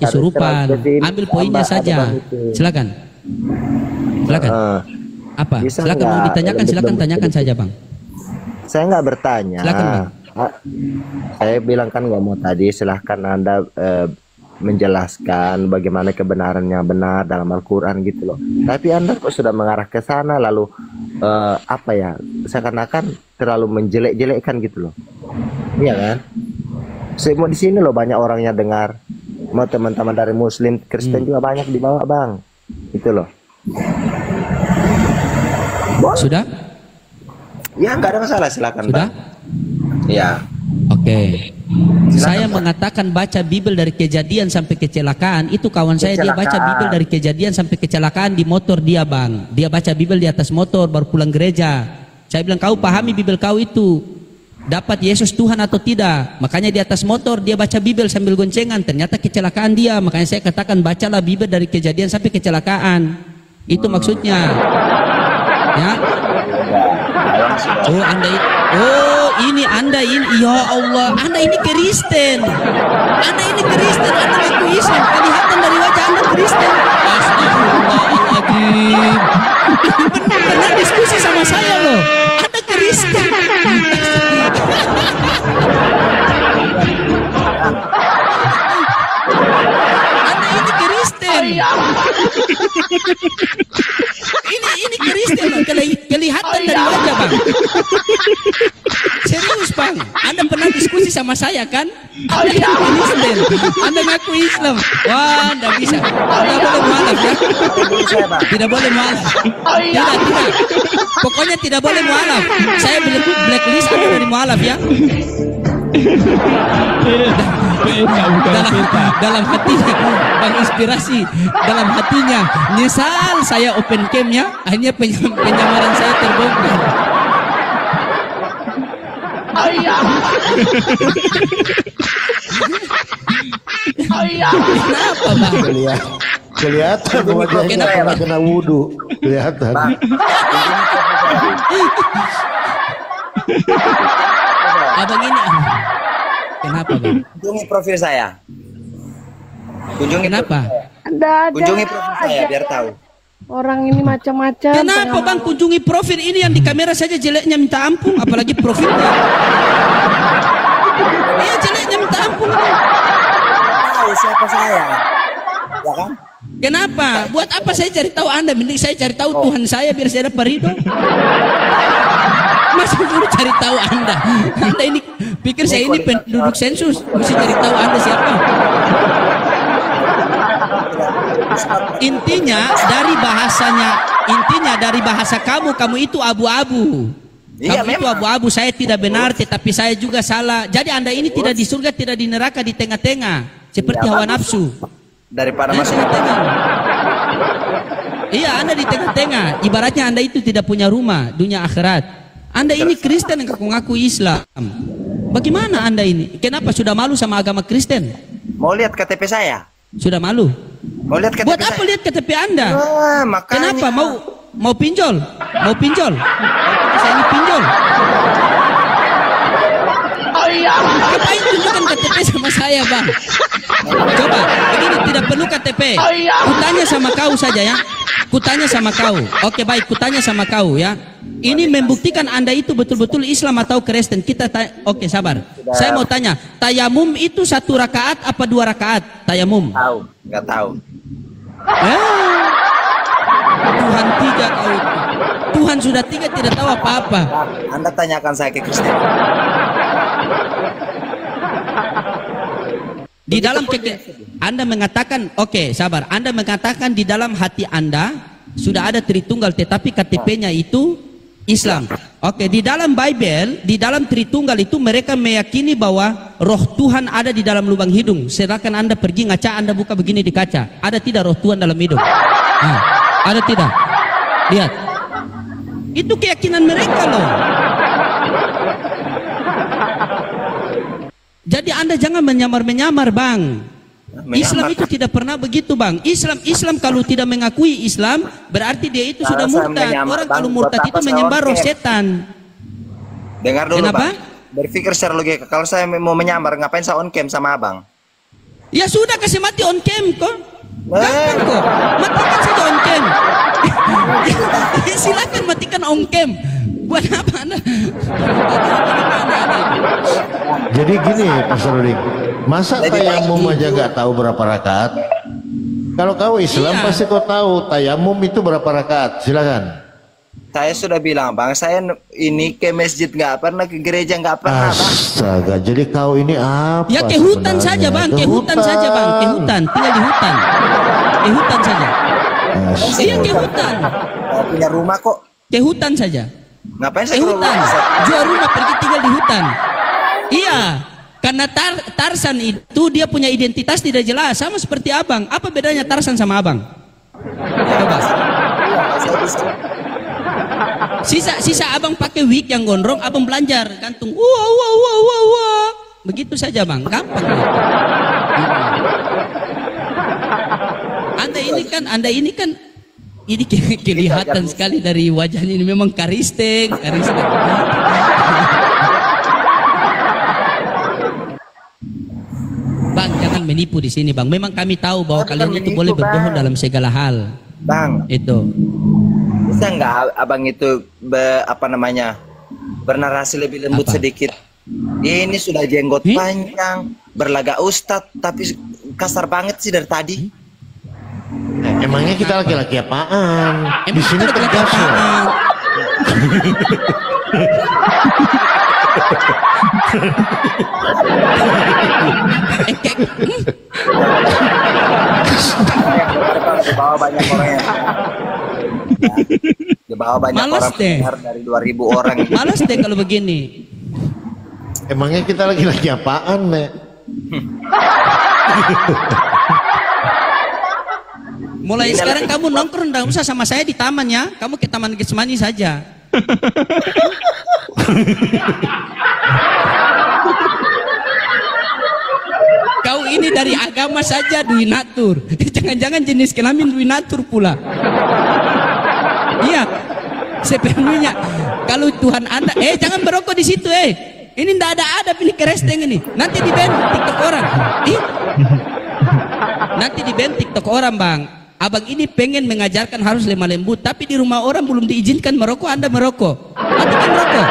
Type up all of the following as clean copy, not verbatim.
kesurupan. Ambil poinnya saja. Silakan. Silakan. Apa? Silakan mau ditanyakan, silakan tanyakan saja, Bang. Saya nggak bertanya. Silakan, Bang. Saya bilang kan nggak mau tadi. Silahkan Anda menjelaskan bagaimana kebenarannya benar dalam Al-Quran gitu loh. Tapi Anda kok sudah mengarah ke sana, lalu apa ya? Seakan-akan terlalu menjelek-jelekkan gitu loh. Iya kan? Semua di sini loh banyak orangnya dengar. Mau teman-teman dari Muslim, Kristen juga banyak di bawah, Bang. Itu loh. Sudah? Ya nggak ada masalah, silakan. Sudah? Bang. Ya. Oke. Saya mengatakan baca Bible dari kejadian sampai kecelakaan. Itu kawan saya, dia baca Bible dari kejadian sampai kecelakaan di motor dia, Bang. Dia baca Bible di atas motor baru pulang gereja. Saya bilang, kau pahami Bible kau itu dapat Yesus Tuhan atau tidak? Makanya di atas motor dia baca Bible sambil goncengan. Ternyata kecelakaan dia. Makanya saya katakan bacalah Bible dari kejadian sampai kecelakaan. Itu maksudnya. Ya. Oh, Anda itu. Oh, ini Anda ini. Ya Allah, Anda ini Kristen. Anda ini Kristen. Anda mengaku Islam. Kelihatan dari wajah Anda Kristen. Astagfirullahaladzim. Pernah diskusi sama saya loh. Anda Kristen. Anda ini Kristen. Ini Kristen, kelihatan dari wajah, Bang. Serius, Bang. Anda pernah diskusi sama saya kan? Anda Kristen. Anda ngaku Islam. Wah, Anda bisa. Anda boleh mualaf ya? Tidak boleh mualaf. Tidak. Pokoknya tidak boleh mualaf. Saya blacklist Anda dari mualaf ya. Dalam hatinya Bang inspirasi, dalam hatinya nyesal saya open cam ya, akhirnya penyamaran saya terbongkar. Kenapa, Bang? Kelihatan wajahnya pernah kena wudhu. Kelihatan. Abang ini kenapa, Bang? Kunjungi profil saya. Kunjungi. Kenapa? Kunjungi profil saya biar tahu. Orang ini macam-macam. Kenapa, Bang, kunjungi profil ini yang di kamera saja jeleknya minta ampun, apalagi profilnya. Iya, jeleknya minta ampun. Tahu siapa saya? Ya kan? Kenapa? Buat apa saya cari tahu Anda? Mending saya cari tahu Tuhan saya biar saya dapat ridho. Masa suruh cari tahu Anda? Anda ini pikir saya ini penduduk sensus, mesti cari tahu Anda siapa? Intinya dari bahasa kamu itu abu-abu. Iya, Kamu itu memang. abu-abu, saya tidak benar, tetapi saya juga salah. Jadi Anda ini tidak di surga, tidak di neraka, di tengah-tengah, seperti hawa nafsu. Daripada masuk Tengah-tengah. Iya, Anda di tengah-tengah. Ibaratnya Anda itu tidak punya rumah, dunia akhirat. Anda ini Kristen yang ngaku Islam. Bagaimana Anda ini? Kenapa sudah malu sama agama Kristen? mau lihat KTP saya? Sudah malu? Mau lihat KTP Buat saya? apa lihat KTP Anda? Wah, makanya. Kenapa mau pinjol? Mau pinjol? Saya ini pinjol. Ngapain tunjukkan KTP sama saya, Bang? Coba, begini, tidak perlu KTP. Kutanya sama kau saja ya. Kutanya sama kau. Oke, baik, kutanya sama kau ya. Ini membuktikan Anda itu betul-betul Islam atau Kristen. Oke, sabar. Saya mau tanya, tayamum itu 1 rakaat apa 2 rakaat? Tayamum? Tahu, nggak tahu. Tuhan 3 kau itu. Tuhan sudah 3 tidak tahu apa-apa. Anda tanyakan saya ke Kristen. Di dalam Anda mengatakan, oke, sabar. Anda mengatakan di dalam hati Anda sudah ada Tritunggal, tetapi KTP-nya itu Islam. Oke, di dalam Bible, di dalam Tritunggal itu mereka meyakini bahwa roh Tuhan ada di dalam lubang hidung. Sedangkan Anda pergi ngaca, Anda buka begini di kaca. Ada tidak roh Tuhan dalam hidung? Ada tidak? Lihat. Itu keyakinan mereka loh. Jadi Anda jangan menyamar-menyamar, Bang. Islam itu tidak pernah begitu, Bang. Islam kalau tidak mengakui Islam berarti dia itu sudah murtad. Orang kalau murtad itu menyembah roh setan. Dengar dulu, Kenapa? Bang. Berpikir secara logika. Kalau saya mau menyamar, ngapain saya on cam sama abang? Ya sudah, kasih mati on cam kok. Gampang kok. Matikan saja on cam. Silakan matikan on cam. Buat apa Anda? Jadi gini Pastor Rudi, masa tayamum aja nggak tahu berapa rakaat? Kalau kau Islam Iya. pasti kau tahu tayamum itu berapa rakaat. Silakan. Saya sudah bilang bang, saya ini ke masjid nggak pernah, ke gereja nggak pernah bang. Astaga, jadi kau ini apa? Ya ke hutan sebenarnya? saja bang, ke hutan saja bang, ke hutan, tinggal di hutan. Ke hutan saja. Iya ke hutan. Saya punya rumah kok. Ke hutan saja. Ngapain saya Ke ke hutan. rumah? Jual rumah pergi tinggal di hutan. Iya. Karena Tarsan itu dia punya identitas tidak jelas, sama seperti abang. Apa bedanya Tarsan sama abang? Coba. Saya bisa. Sisa abang pakai wig yang gondrong, abang belanjar gantung. Wah. Begitu saja bang, gampang. Anda ini kan ini kelihatan sekali dari wajahnya ini memang karistik. Bang, jangan menipu di sini bang. Memang kami tahu bahwa Bukan kalian itu menipu, boleh berbohong Bang. dalam segala hal. Bang, Itu. bisa nggak abang itu bernarasi lebih lembut Apa? sedikit? Ini sudah jenggot Hmm? panjang, berlagak ustadz, tapi kasar banget sih dari tadi. Emangnya kita laki-laki apaan? Di Emang sini kita laki-laki tegas loh. apaan? Di bawah banyak orang yang di bawah banyak Males orang deh. pendengar dari 2000 orang. Males deh kalau begini. Emangnya kita laki-laki apaan, Nek? Mulai sekarang kamu nongkrong enggak usah sama saya di taman ya. Kamu ke Taman Getsemani saja. Kau ini dari agama saja duinatur. Jangan-jangan jenis kelamin duinatur pula. Iya. Sepenuhnya kalau Tuhan Anda jangan merokok di situ Ini ndak ada pilih keresteng ini. Nanti di ban TikTok orang. Nanti di ban TikTok orang, Bang. Abang ini pengen mengajarkan harus lemah lembut, tapi di rumah orang belum diizinkan merokok, Anda merokok. Matikan merokok.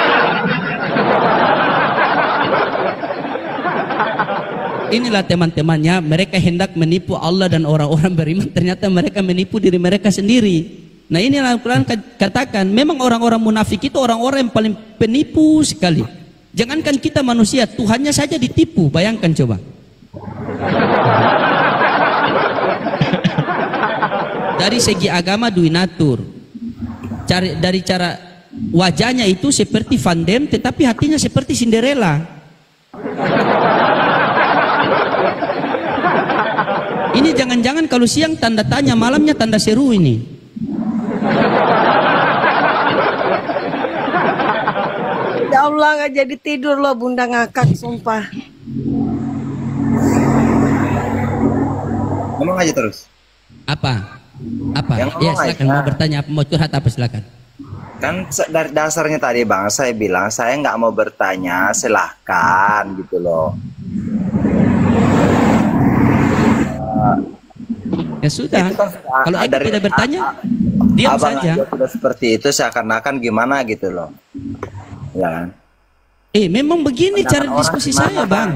Inilah teman-temannya, mereka hendak menipu Allah dan orang-orang beriman, ternyata mereka menipu diri mereka sendiri. Nah inilah Al-Quran katakan, memang orang-orang munafik itu orang-orang yang paling penipu sekali. Jangankan kita manusia, Tuhannya saja ditipu, bayangkan coba. Dari segi agama duinatur, dari cara wajahnya itu seperti Van Damme, tetapi hatinya seperti Cinderella. Ini jangan-jangan kalau siang tanda tanya, malamnya tanda seru ini. Ya Allah, nggak jadi tidur loh, bunda ngakak, sumpah. Ngomong aja terus. Apa? Yang Ya ngomong silakan, aja. mau bertanya apa, mau curhat apa, silakan. Kan dari dasarnya tadi bang, saya bilang saya nggak mau bertanya, silahkan gitu loh. Ya sudah, Itu kan sudah- kalau Eka dari- tidak bertanya, diam Abang saja. aja sudah seperti itu, seakan-akan gimana gitu loh. Ya kan? Memang begini Pandangan cara orang diskusi gimana, saya, Bang.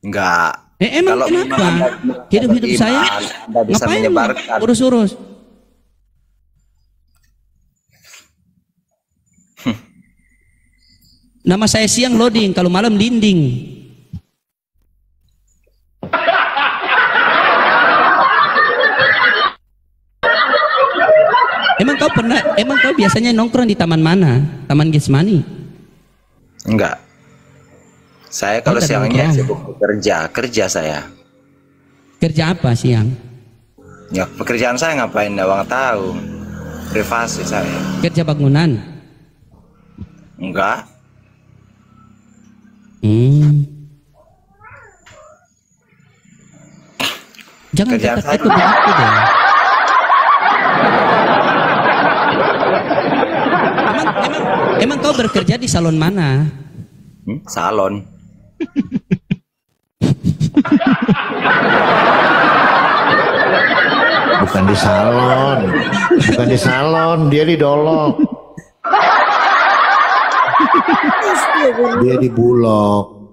Enggak. Emang Kalau kenapa? memang Anda Hidup-hidup beriman, saya Anda bisa ngapain menyebarkan. urus-urus? Nama saya siang loading, kalau malam linding. Emang kau biasanya nongkrong di taman mana? Taman Getsemani? Enggak. Saya kalau Anda siangnya nongkrong. sibuk kerja saya. Kerja apa siang? Ya pekerjaan saya ngapain abang tahu? Privasi saya. Kerja bangunan. Enggak. Jangan Kerjaan kata saya itu begitu deh. Emang kau bekerja di salon mana? Salon. bukan di salon, bukan di salon, dia di Dolok, dia di Bulog.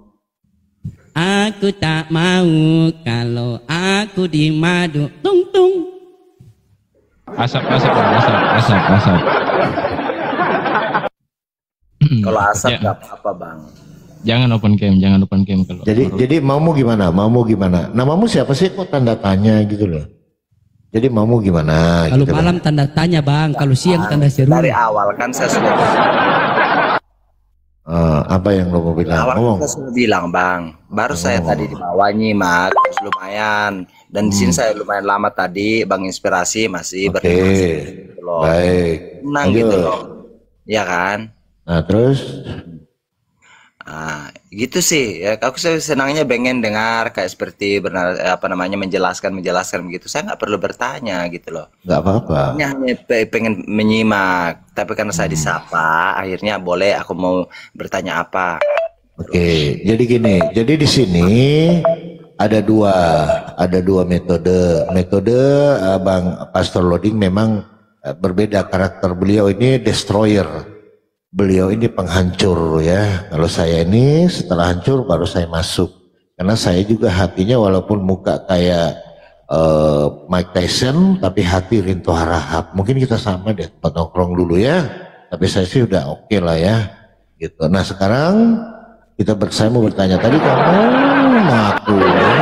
Aku tak mau kalau aku di madu. Tung tung. Asap. Kalau asap Ya. nggak apa-apa bang. Jangan open cam kalau. Jadi maumu gimana? Maumu gimana? Namamu siapa sih kok tanda tanya gitu loh? Jadi maumu gimana? Kalau gitu malam tanda tanya bang, kalau siang tanda seru. Dari awal kan saya sudah Apa yang lo mau bilang? awal Ngomong. kan saya sudah bilang bang. Baru saya tadi di bawah nyimak lumayan. Dan di sini saya lumayan lama tadi bang inspirasi masih Oke, berinspirasi gitu loh. baik. Senang Lanjut. gitu loh. Ya kan? Nah terus, Ah, gitu sih. Ya, aku senangnya pengen dengar kayak seperti menjelaskan begitu. Saya nggak perlu bertanya gitu loh. nggak apa-apa. Hanya pengen menyimak. Tapi karena saya disapa, akhirnya boleh aku mau bertanya apa. Oke, jadi gini. Jadi di sini ada dua metode. Metode Bang Pastor Loading memang berbeda. Karakter beliau ini destroyer. Beliau ini penghancur ya. Kalau saya ini setelah hancur baru saya masuk. Karena saya juga hatinya walaupun muka kayak Mike Tyson, tapi hati Rinto Harahap. Mungkin kita sama deh, tempat nongkrong dulu ya. Tapi saya sih udah oke lah ya. Gitu. Nah sekarang saya mau bertanya tadi kamu ngaku ya.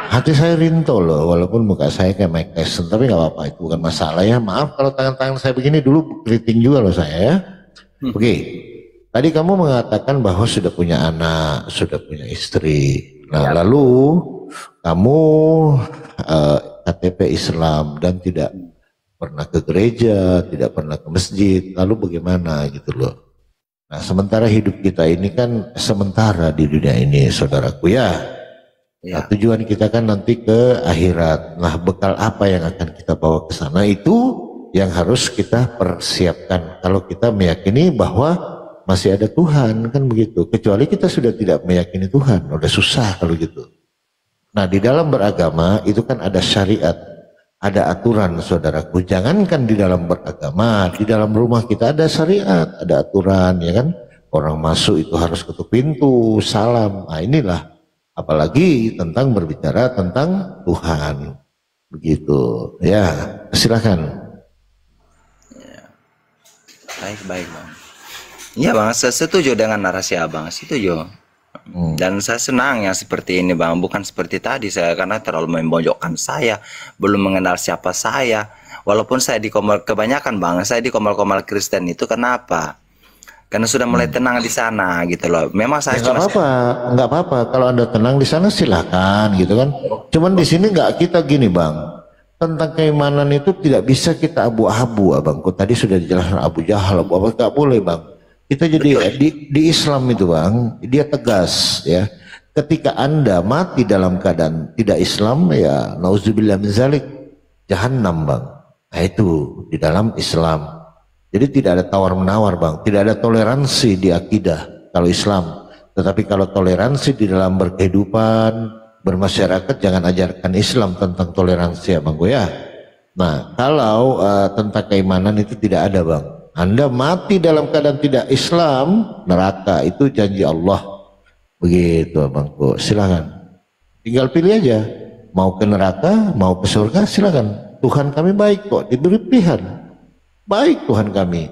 Hati saya Rinto loh, walaupun muka saya kayak Mike Tyson, tapi nggak apa-apa, itu bukan masalah ya. Maaf kalau tangan-tangan saya begini dulu keriting juga loh saya ya. Oke, tadi kamu mengatakan bahwa sudah punya anak, sudah punya istri. Nah lalu kamu KTP Islam dan tidak pernah ke gereja, tidak pernah ke masjid, lalu bagaimana gitu loh. Nah sementara hidup kita ini kan sementara di dunia ini saudaraku ya. Nah, Ya. tujuan kita kan nanti ke akhirat. Nah, bekal apa yang akan kita bawa ke sana itu yang harus kita persiapkan. Kalau kita meyakini bahwa masih ada Tuhan, kan begitu. Kecuali kita sudah tidak meyakini Tuhan, udah susah kalau gitu. Nah, di dalam beragama itu kan ada syariat, ada aturan, saudaraku. Jangankan di dalam beragama, di dalam rumah kita ada syariat, ada aturan, ya kan? Orang masuk itu harus ketuk pintu, salam. Nah, inilah. Apalagi tentang berbicara tentang Tuhan, begitu ya. Silakan. Baik bang. Iya bang, saya setuju dengan narasi abang, setuju. Dan saya senang yang seperti ini bang, bukan seperti tadi saya karena terlalu memojokkan saya, belum mengenal siapa saya. Walaupun saya kebanyakan bang, saya di komal-komal Kristen itu kenapa? Karena sudah mulai tenang di sana gitu loh. Memang saya Ya, nggak apa-apa. Kalau Anda tenang di sana silakan gitu kan. Cuman di sini nggak kita gini bang. Tentang keimanan itu tidak bisa kita abu-abu abangku. Tadi sudah dijelaskan Abu Jahal, Abu apa nggak boleh bang. Kita jadi di Islam itu bang, dia tegas ya. Ketika Anda mati dalam keadaan tidak Islam ya, nauzubillah min zalik, jahannam bang. Nah itu di dalam Islam. Jadi tidak ada tawar-menawar bang, tidak ada toleransi di akidah kalau Islam. Tetapi kalau toleransi di dalam berkehidupan, bermasyarakat, jangan ajarkan Islam tentang toleransi ya bang ya. Nah kalau tentang keimanan itu tidak ada bang. Anda mati dalam keadaan tidak Islam, neraka itu janji Allah. Begitu abangku, silakan. Tinggal pilih aja, mau ke neraka, mau ke surga silakan. Tuhan kami baik kok, diberi pilihan. Baik Tuhan kami,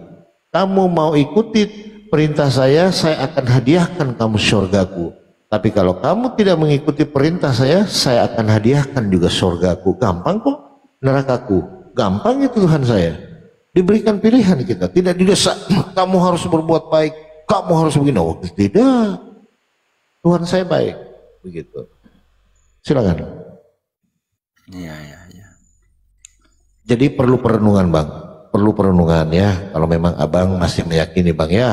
kamu mau ikuti perintah saya akan hadiahkan kamu surgaku. Tapi kalau kamu tidak mengikuti perintah saya akan hadiahkan juga surgaku. Gampang kok, nerakaku. Gampang itu Tuhan saya. Diberikan pilihan kita, tidak didesak. Kamu harus berbuat baik, kamu harus begini. Oh, tidak. Tuhan saya baik. Begitu. Silakan. Iya. Jadi perlu perenungan bang. Perlu perenungan ya, kalau memang abang masih meyakini bang ya.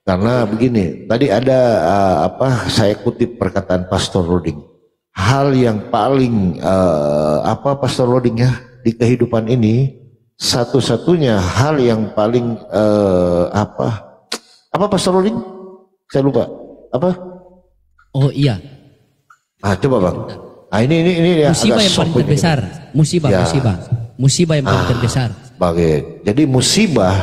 Karena begini, tadi ada saya kutip perkataan Pastor Loading. Hal yang paling Pastor Loading ya di kehidupan ini, satu-satunya hal yang paling apa Pastor Loading? Saya lupa. Apa? Oh iya. Coba bang. Nah, ini ya musibah agak yang paling sok ini. terbesar. Musibah, Ya. musibah yang paling terbesar. Jadi musibah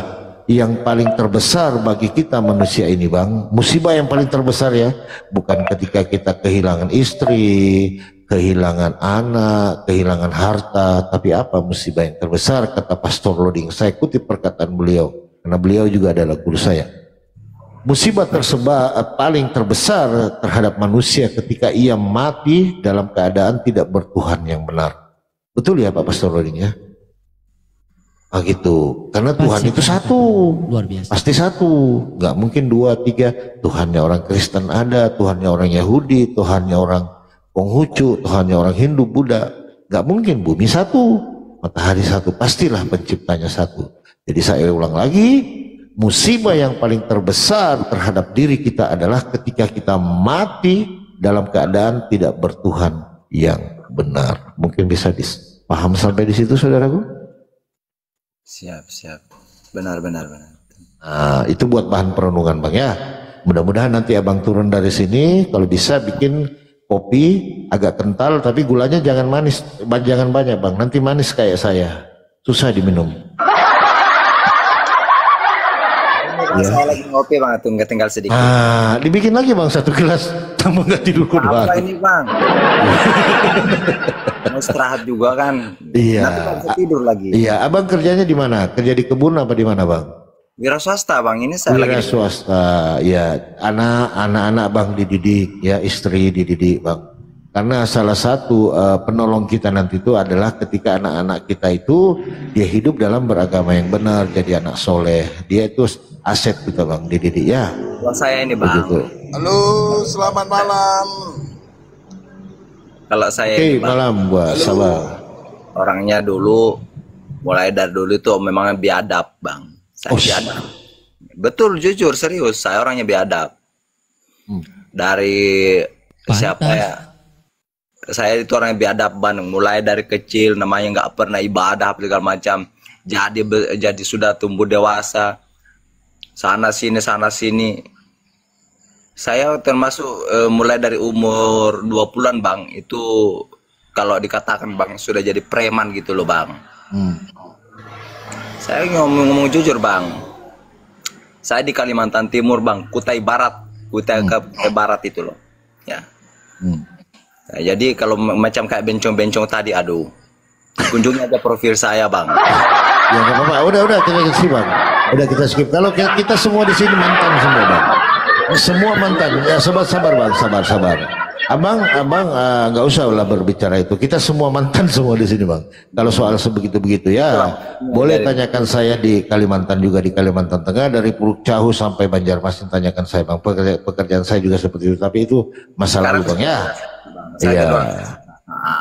yang paling terbesar bagi kita manusia ini Bang, musibah yang paling terbesar ya, bukan ketika kita kehilangan istri, kehilangan anak, kehilangan harta, tapi apa musibah yang terbesar? Kata Pastor Loding, saya kutip perkataan beliau, karena beliau juga adalah guru saya. Musibah paling terbesar terhadap manusia ketika ia mati dalam keadaan tidak bertuhan yang benar. Betul ya Pak Pastor Loding ya? Ah gitu, karena Tuhan itu satu, Luar biasa. pasti satu, nggak mungkin dua, tiga. Tuhannya orang Kristen ada, Tuhannya orang Yahudi, Tuhannya orang Konghucu, Tuhannya orang Hindu, Buddha. Nggak mungkin, bumi satu, matahari satu, pastilah penciptanya satu. Jadi saya ulang lagi, musibah yang paling terbesar terhadap diri kita adalah ketika kita mati dalam keadaan tidak bertuhan yang benar. Mungkin bisa dipaham sampai di situ saudaraku? Siap. Benar. Nah, itu buat bahan perenungan Bang ya. Mudah-mudahan nanti Abang turun dari sini, kalau bisa bikin kopi agak kental, tapi gulanya jangan manis, jangan banyak Bang. Nanti manis kayak saya, susah diminum. Ya. Saya lagi ngopi Bang, tuh nggak tinggal sedikit. Ah, dibikin lagi Bang 1 gelas, tambah nggak tidur Apa Bang. ini Bang? Mau istirahat juga kan? Iya. Nanti nggak bisa tidur lagi. Iya, Abang kerjanya di mana? Kerja di kebun apa di mana Bang? Wira swasta Bang, ini saya Wira lagi. swasta, ya. Anak-anak Bang dididik, ya istri dididik Bang. Karena salah satu penolong kita nanti itu adalah ketika anak-anak kita itu dia hidup dalam beragama yang benar, jadi anak soleh. Dia itu aset kita Bang, dididik ya. Kalau saya ini Bang. Begitu. Halo, selamat malam. Kalau saya Oke, ini Bang, malam buat sabar. orangnya dulu mulai dari dulu itu memang biadab Bang. Saya biadab. Betul, jujur, serius. Saya orangnya biadab. Dari siapa ya? Saya itu orangnya biadab Bang. Mulai dari kecil namanya nggak pernah ibadah segala macam. Jadi sudah tumbuh dewasa. Sana sini. Saya termasuk mulai dari umur 20-an Bang. Itu kalau dikatakan Bang sudah jadi preman gitu loh Bang. Saya ngomong jujur Bang. Saya di Kalimantan Timur Bang, Kutai Barat. Kutai Barat itu loh. Ya. Nah, jadi kalau macam kayak bencong-bencong tadi, aduh. Kunjungi aja profil saya Bang. Ya nggak apa-apa, udah kita skip Bang. Udah kita skip. Kalau kita semua di sini mantan semua Bang. Semua mantan. Ya sabar Bang, sabar. Abang nggak usah lah berbicara itu. Kita semua mantan semua di sini Bang. Kalau soal sebegitu ya, boleh tanyakan saya di Kalimantan juga, di Kalimantan Tengah, dari Puruk Cahu sampai Banjarmasin, tanyakan saya Bang. Pekerjaan saya juga seperti itu. Tapi itu masa lalu Bang ya.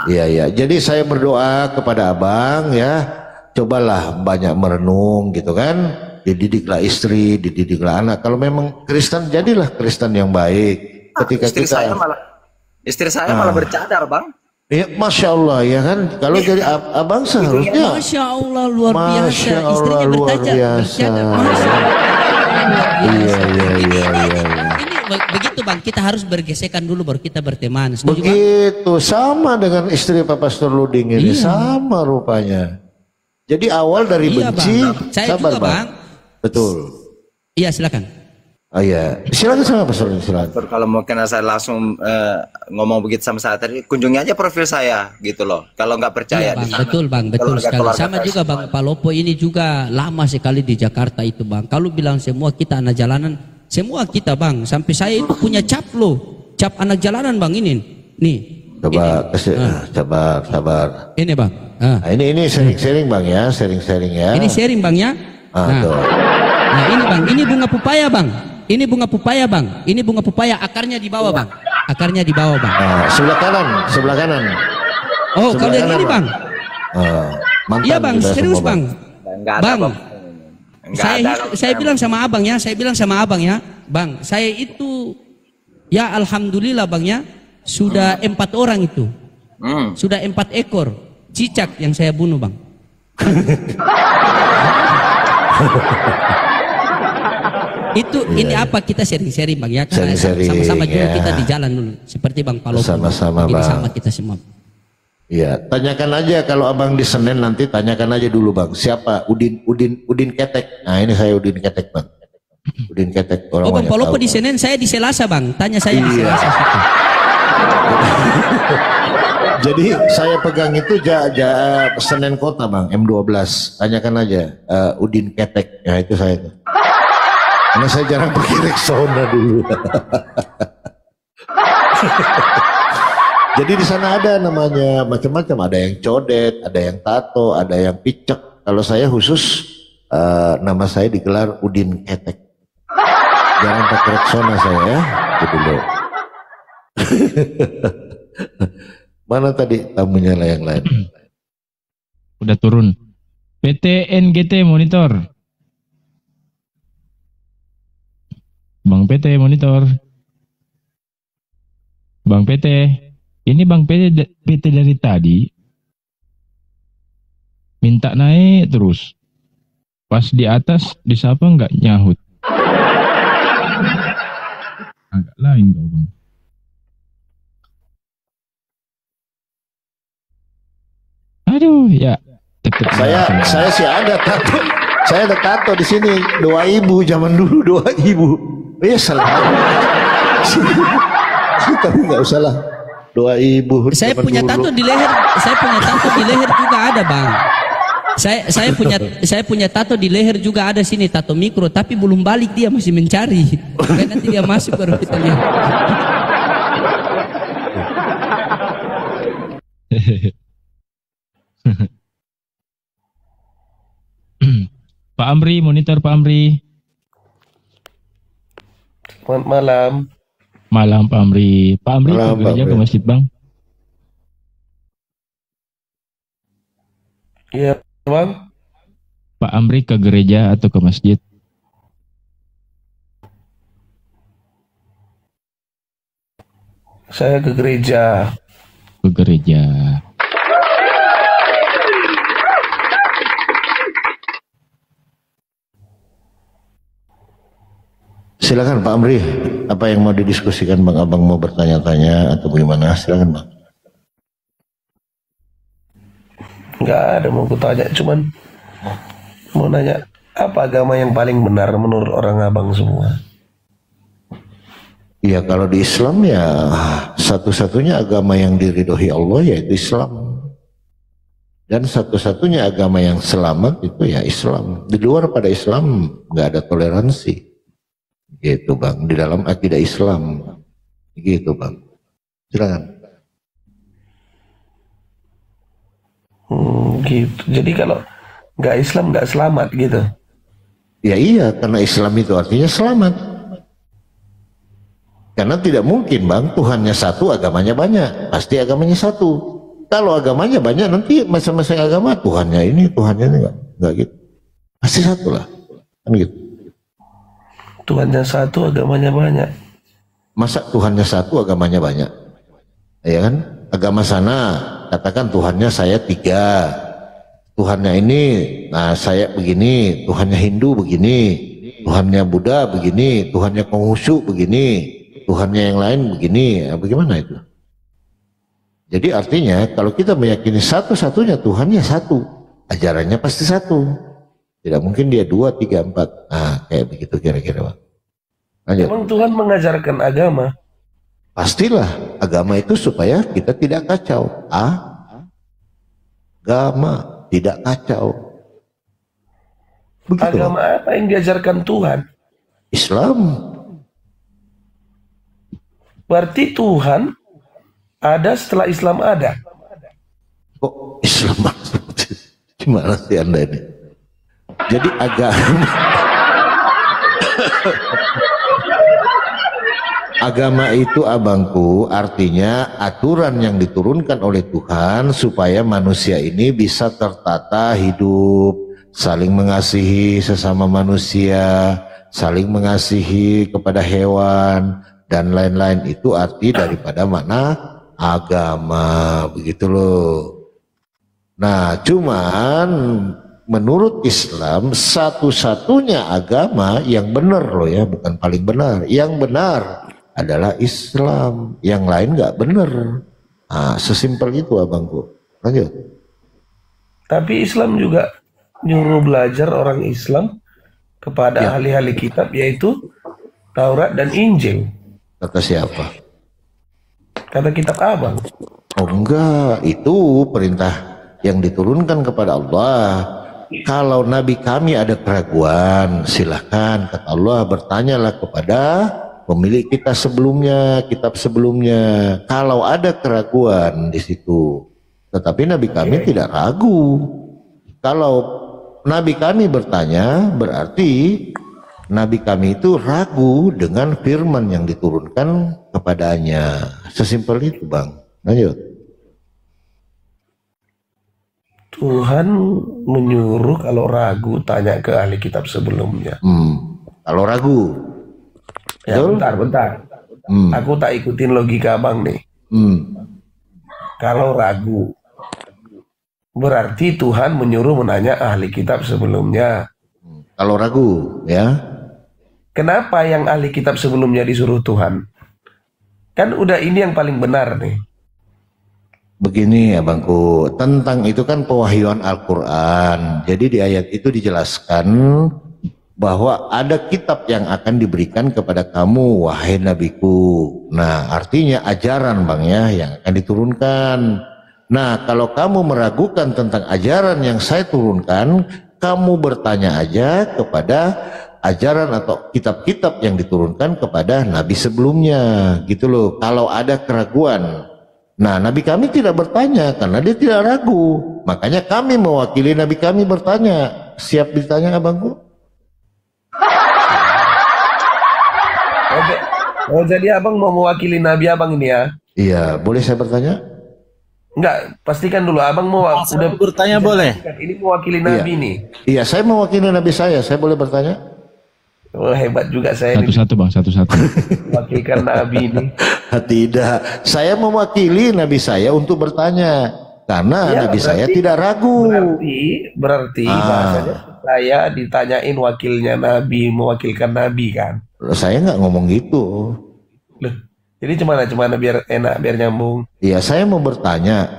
Iya. Jadi saya berdoa kepada Abang ya, cobalah banyak merenung gitu kan. Dididiklah istri, dididiklah anak. Kalau memang Kristen, jadilah Kristen yang baik. Ketika Istri saya malah bercadar Bang. Ya, Masya Allah ya kan. Kalau jadi Abang seharusnya Masya Allah luar biasa. Masya Allah, Istrinya luar bercadar. biasa. Masya Allah. Iya. Ini begitu Bang, kita harus bergesekan dulu baru kita berteman. Setuju, Bang? Begitu, sama dengan istri Pak Pastor Luding ini, sama rupanya. Jadi awal dari Iya, benci, Bang. Saya sabar juga, Bang. Betul. Iya, silakan. Oh iya, silakan sama Pastor Luding, silakan. Kalau mungkin saya langsung ngomong begitu sama saya tadi, kunjungi aja profil saya gitu loh. Kalau nggak percaya Iya, Bang, di sana. betul Bang, betul Kalau nggak sekali. keluarga Sama saya juga Bang Palopo ini juga lama sekali di Jakarta itu Bang. Kalau bilang semua kita anak jalanan, semua kita Bang. Sampai saya itu punya cap loh, cap anak jalanan Bang ini. Nih. Coba sabar. Ini Bang. Nah, ini sharing Bang ya, sharing ya. Ini sharing Bang ya. Tuh. Nah ini Bang, ini bunga pepaya Bang. Ini bunga pepaya Bang. Ini bunga pepaya, akarnya di bawah Bang. Akarnya di bawah Bang. Sebelah kanan. Oh, Sebelah kalau yang kanan, ini Bang. Mantan Iya Bang, kita serius semua, Bang. Nggak ada, Bang. Nggak Saya bilang sama Abang ya, Bang, saya itu ya alhamdulillah Bang ya, sudah 4 orang itu. Sudah 4 ekor cicak yang saya bunuh Bang. Ini apa kita sharing-sharing Bang ya, karena Sharing-sharing, sama-sama dulu ya. kita di jalan dulu seperti Bang Palopo. Sama-sama, Ini Bang. sama kita semua. Iya, tanyakan aja kalau abang di Senen nanti, tanyakan aja dulu bang, siapa Udin Ketek. Nah ini saya Udin Ketek bang, Udin Ketek. Orang Oh Bang banyak Palopo tahu, di Bang. Senin, saya di Selasa Bang. Tanya saya di Iya. Selasa. Jadi saya pegang itu Senen Kota bang, M12. Tanyakan aja Udin Ketek. Ya itu saya. Karena saya jarang pergi Rexona dulu. Jadi di sana ada namanya macam-macam, ada yang codet, ada yang tato, ada yang picek. Kalau saya khusus nama saya digelar Udin Ketek. Jangan pakai Rexona saya ya, itu dulu. Mana tadi tamunya lah yang lain? Udah turun. PT NGT Monitor. Bang PT Monitor. Bang PT. Ini Bang PT dari tadi minta naik terus. Pas di atas disapa nggak nyahut. Agak lain kau Bang. Aduh ya. Tetep Saya sih ada tato. Saya ada tato di sini 2.000 zaman dulu 2.000. Ya salah. Tapi nggak usah lah. 2.000. Saya punya tato di leher, juga ada Bang. Saya punya tato di leher juga ada sini, tato mikro, tapi belum balik, dia masih mencari. Kan nanti dia masuk baru kita lihat. Pak Amri, Monitor Pak Amri. Selamat malam. Malam Pak Amri. Pak Amri Malam, ke gereja Pak ke Amri. masjid Bang? Iya, Bang. Pak Amri ke gereja atau ke masjid? Saya ke gereja. Ke gereja. Silakan Pak Amri, apa yang mau didiskusikan Bang? Abang mau bertanya-tanya atau bagaimana? Silakan Bang. Nggak ada mau kutanya, cuman mau nanya apa agama yang paling benar menurut orang abang semua? Ya kalau di Islam ya satu-satunya agama yang diridhoi Allah yaitu Islam. Dan satu-satunya agama yang selamat itu ya Islam. Di luar pada Islam nggak ada toleransi. Gitu Bang, di dalam akidah Islam. Gitu Bang. Silakan. Gitu. Jadi kalau nggak Islam nggak selamat gitu. Ya iya, karena Islam itu artinya selamat. Karena tidak mungkin Bang, Tuhannya satu, agamanya banyak. Pasti agamanya satu. Kalau agamanya banyak, nanti masing-masing agama Tuhannya ini, Tuhannya ini enggak gitu. Pasti satu lah. Kan gitu. Tuhannya satu, agamanya banyak. Masa Tuhannya satu, agamanya banyak? Ya kan? Agama sana, katakan Tuhannya saya 3. Tuhannya ini, nah saya begini. Tuhannya Hindu begini. Tuhannya Buddha begini. Tuhannya Konghucu begini. Tuhannya yang lain begini. Bagaimana itu? Jadi artinya kalau kita meyakini satu-satunya Tuhannya satu. Ajarannya pasti satu. Tidak mungkin dia 2, 3, 4. Nah kayak begitu kira-kira Bang. Lanjut. Emang Tuhan mengajarkan agama? Pastilah agama itu supaya kita tidak kacau. Agama tidak kacau. Begitu. Agama apa yang diajarkan Tuhan? Islam. Berarti Tuhan ada setelah Islam ada. Kok Islam maksudnya? Gimana sih Anda ini? Jadi agama itu abangku artinya aturan yang diturunkan oleh Tuhan supaya manusia ini bisa tertata hidup, saling mengasihi sesama manusia, saling mengasihi kepada hewan dan lain-lain. Itu arti daripada makna agama, begitu loh. Nah cuman menurut Islam satu-satunya agama yang benar loh ya, bukan paling benar, yang benar adalah Islam, yang lain nggak benar. Nah, sesimpel itu abangku. Lanjut. Tapi Islam juga nyuruh belajar orang Islam kepada ahli-ahli kitab, yaitu Taurat dan Injil. Kata siapa? Kata kitab abang. Oh enggak, itu perintah yang diturunkan kepada Allah. Kalau Nabi kami ada keraguan, silahkan, kata Allah, bertanyalah kepada pemilik kita sebelumnya, kitab sebelumnya. Kalau ada keraguan di situ, tetapi Nabi kami tidak ragu. Kalau Nabi kami bertanya, berarti Nabi kami itu ragu dengan firman yang diturunkan kepadanya. Sesimpel itu, Bang. Lanjut. Tuhan menyuruh kalau ragu tanya ke ahli kitab sebelumnya. Kalau ragu. Ya, Betul? bentar. Aku tak ikutin logika abang nih. Kalau ragu, berarti Tuhan menyuruh menanya ahli kitab sebelumnya. Kalau ragu, ya. Kenapa yang ahli kitab sebelumnya disuruh Tuhan? Kan udah ini yang paling benar nih. Begini ya Bangku, tentang itu kan pewahyuan Al-Quran. Jadi di ayat itu dijelaskan bahwa ada kitab yang akan diberikan kepada kamu, wahai nabiku. Nah, artinya ajaran Bang ya, yang akan diturunkan. Nah, kalau kamu meragukan tentang ajaran yang saya turunkan, kamu bertanya aja kepada ajaran atau kitab-kitab yang diturunkan kepada nabi sebelumnya, gitu loh. Kalau ada keraguan. Nah, nabi kami tidak bertanya karena dia tidak ragu. Makanya kami mewakili nabi kami bertanya. Siap ditanya abangku? Oh, jadi abang mau mewakili nabi abang ini ya? Iya, boleh saya bertanya? Enggak, pastikan dulu abang mau udah bertanya boleh. Ini mewakili nabi nih. Iya, saya mewakili nabi saya boleh bertanya? Oh, hebat juga saya ini. Satu-satu Bang, satu-satu. Mewakilkan nabi ini. Tidak, saya mewakili nabi saya untuk bertanya karena Ya, nabi saya berarti- tidak ragu. Berarti bahasanya saya ditanyain wakilnya nabi, mewakilkan nabi kan. Saya nggak ngomong gitu. Loh, jadi cemana biar enak, biar nyambung. Iya, saya mau bertanya.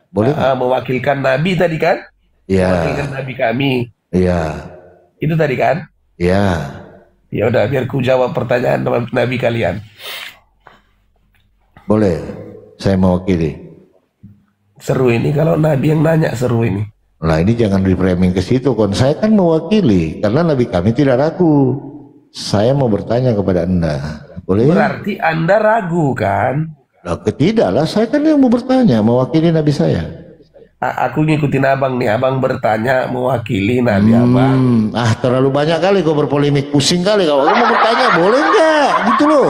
Boleh? Mewakilkan nabi tadi kan? Iya, Mewakilkan nabi kami. iya, Itu tadi kan? iya. Ya udah, biar ku jawab pertanyaan nabi kalian. Boleh. Saya mewakili. Seru ini kalau nabi yang nanya, seru ini. Nah, ini jangan di-framing ke situ, kon. Saya kan mewakili karena nabi kami tidak ragu. Saya mau bertanya kepada Anda. Boleh? Berarti Anda ragu kan? Nah, ketidaklah. Saya kan yang mau bertanya, mewakili nabi saya. Aku ngikutin abang nih, abang bertanya mewakili nabi abang. Terlalu banyak kali kau berpolemik, pusing kali kau. Kau mau bertanya, boleh nggak? Gitu loh.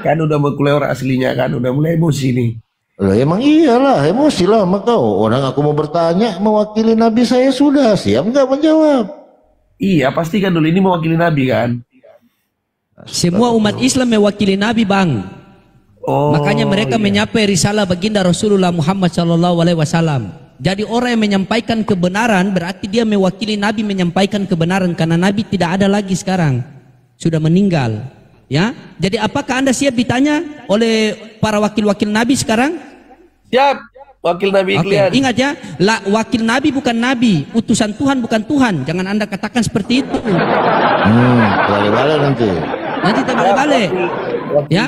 Kan udah mau keluar aslinya kan, udah mulai emosi nih. Loh, emang iyalah, emosi lah sama kau. Orang aku mau bertanya, mewakili nabi saya sudah. Siap nggak menjawab? Iya, pastikan dulu ini mewakili nabi kan. Semua umat Islam mewakili Nabi, Bang. Oh, Makanya mereka menyampaikan risalah baginda Rasulullah Muhammad SAW. Jadi orang yang menyampaikan kebenaran berarti dia mewakili Nabi menyampaikan kebenaran karena Nabi tidak ada lagi sekarang, sudah meninggal. Ya, jadi apakah Anda siap ditanya oleh para wakil-wakil Nabi sekarang? siap, wakil nabi Oke, kalian. ingat ya, wakil Nabi bukan Nabi, utusan Tuhan bukan Tuhan. Jangan Anda katakan seperti itu. Balik-balik nanti. Nanti terbalik-balik. Ya,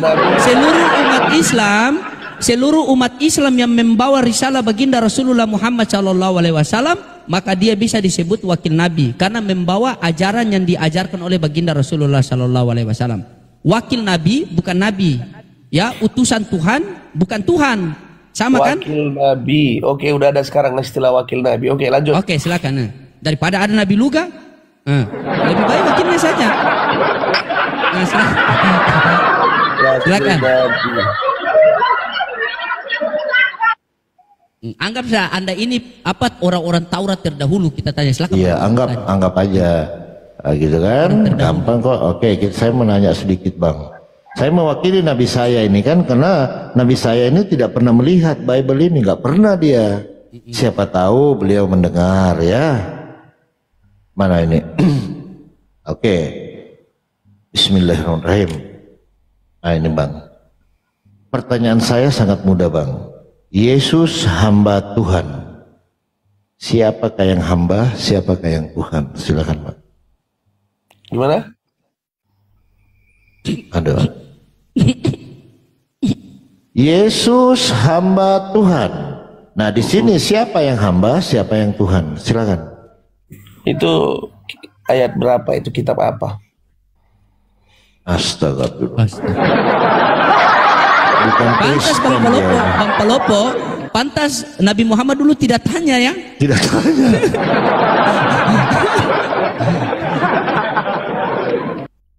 seluruh umat Islam yang membawa risalah baginda Rasulullah Muhammad SAW, maka dia bisa disebut wakil Nabi karena membawa ajaran yang diajarkan oleh baginda Rasulullah SAW. Wakil Nabi bukan Nabi, ya, utusan Tuhan bukan Tuhan, sama kan? Wakil nabi. Oke, udah ada sekarang istilah wakil nabi. Oke, lanjut. Oke, silakan. Daripada ada Nabi Luga, lebih baik wakilnya saja. Nah, silakan. Silakan. Anggap saja Anda ini orang-orang Taurat terdahulu, kita tanya. Silakan. Iya, anggap aja. Gitu kan, gampang kok. Oke, saya mau nanya sedikit Bang. Saya mewakili nabi saya ini kan karena nabi saya ini tidak pernah melihat Bible ini, nggak pernah dia. Siapa tahu beliau mendengar ya. Mana ini? Oke. Bismillahirrahmanirrahim. Nah ini Bang. pertanyaan saya sangat mudah Bang. Yesus hamba Tuhan. Siapakah yang hamba, siapakah yang Tuhan? Silakan Pak. Gimana? Aduh. Yesus hamba Tuhan. Nah di sini siapa yang hamba, siapa yang Tuhan? Silakan. Itu ayat berapa? Itu kitab apa? Astagfirullah. Bukan Pantas Kristen Bang Palopo, dia. Bang Palopo, pantas Nabi Muhammad dulu tidak tanya ya. Tidak tanya.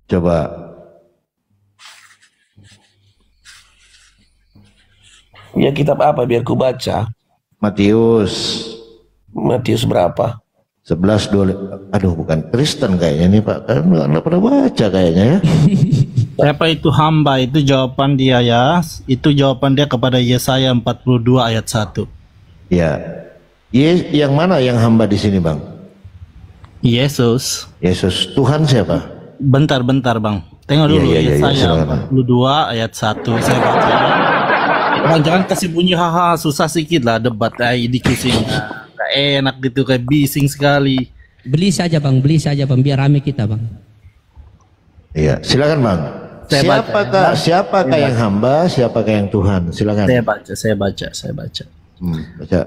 Coba. Ya kitab apa biar ku baca? Matius Matius berapa? 11:2. Aduh bukan Kristen kayaknya nih Pak. Kan nggak pernah baca kayaknya ya. Siapa itu hamba? Itu jawaban dia ya. Itu jawaban dia kepada Yesaya 42 ayat 1. Ya. Yang mana yang hamba di sini Bang? Yesus. Yesus. Tuhan siapa? Bentar Bang. Tengok dulu Yesaya silakan. 42 ayat 1. Saya baca. Bang jangan kasih bunyi haha, susah sedikit lah debat diskusinya. Gak enak gitu, kayak bising sekali. Beli saja Bang, biar rame kita Bang. Iya, silakan Bang. Siapakah yang hamba, siapakah yang Tuhan? Silakan. Saya baca. Baca.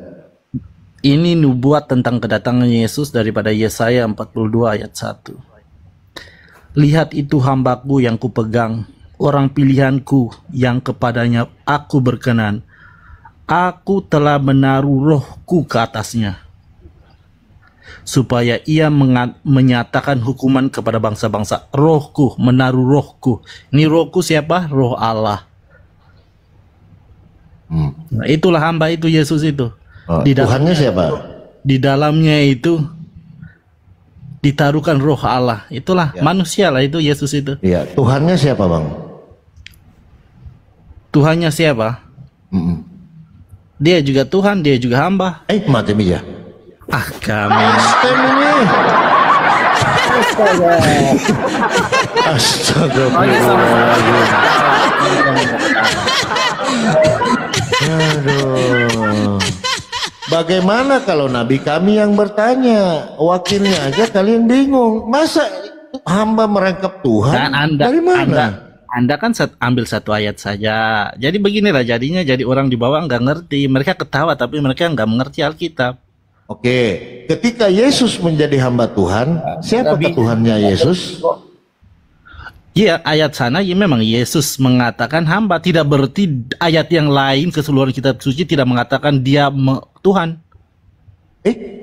Ini nubuat tentang kedatangan Yesus daripada Yesaya 42 ayat 1. Lihat itu hambaku yang kupegang, orang pilihanku yang kepadanya aku berkenan. Aku telah menaruh rohku ke atasnya, supaya ia menyatakan hukuman kepada bangsa-bangsa. Rohku, menaruh rohku. Ini rohku siapa? Roh Allah. Nah, itulah hamba itu, Yesus itu. Tuhannya siapa? Di dalamnya itu ditaruhkan roh Allah. Itulah manusia lah itu Yesus itu. Iya, Tuhannya siapa Bang? Tuhannya siapa? Dia juga Tuhan, dia juga hamba. Mati ya. Kami. Aduh. Bagaimana kalau nabi kami yang bertanya, wakilnya aja kalian bingung. Masa hamba merangkap Tuhan? Dari mana? Anda kan ambil satu ayat saja. Jadi beginilah jadinya, jadi orang di bawah nggak ngerti. Mereka ketawa tapi mereka nggak mengerti Alkitab. Oke, ketika Yesus menjadi hamba Tuhan, siapa Tuhannya Yesus? Iya, ayat sana ya memang Yesus mengatakan hamba, tidak berarti ayat yang lain keseluruhan kitab suci tidak mengatakan dia Tuhan.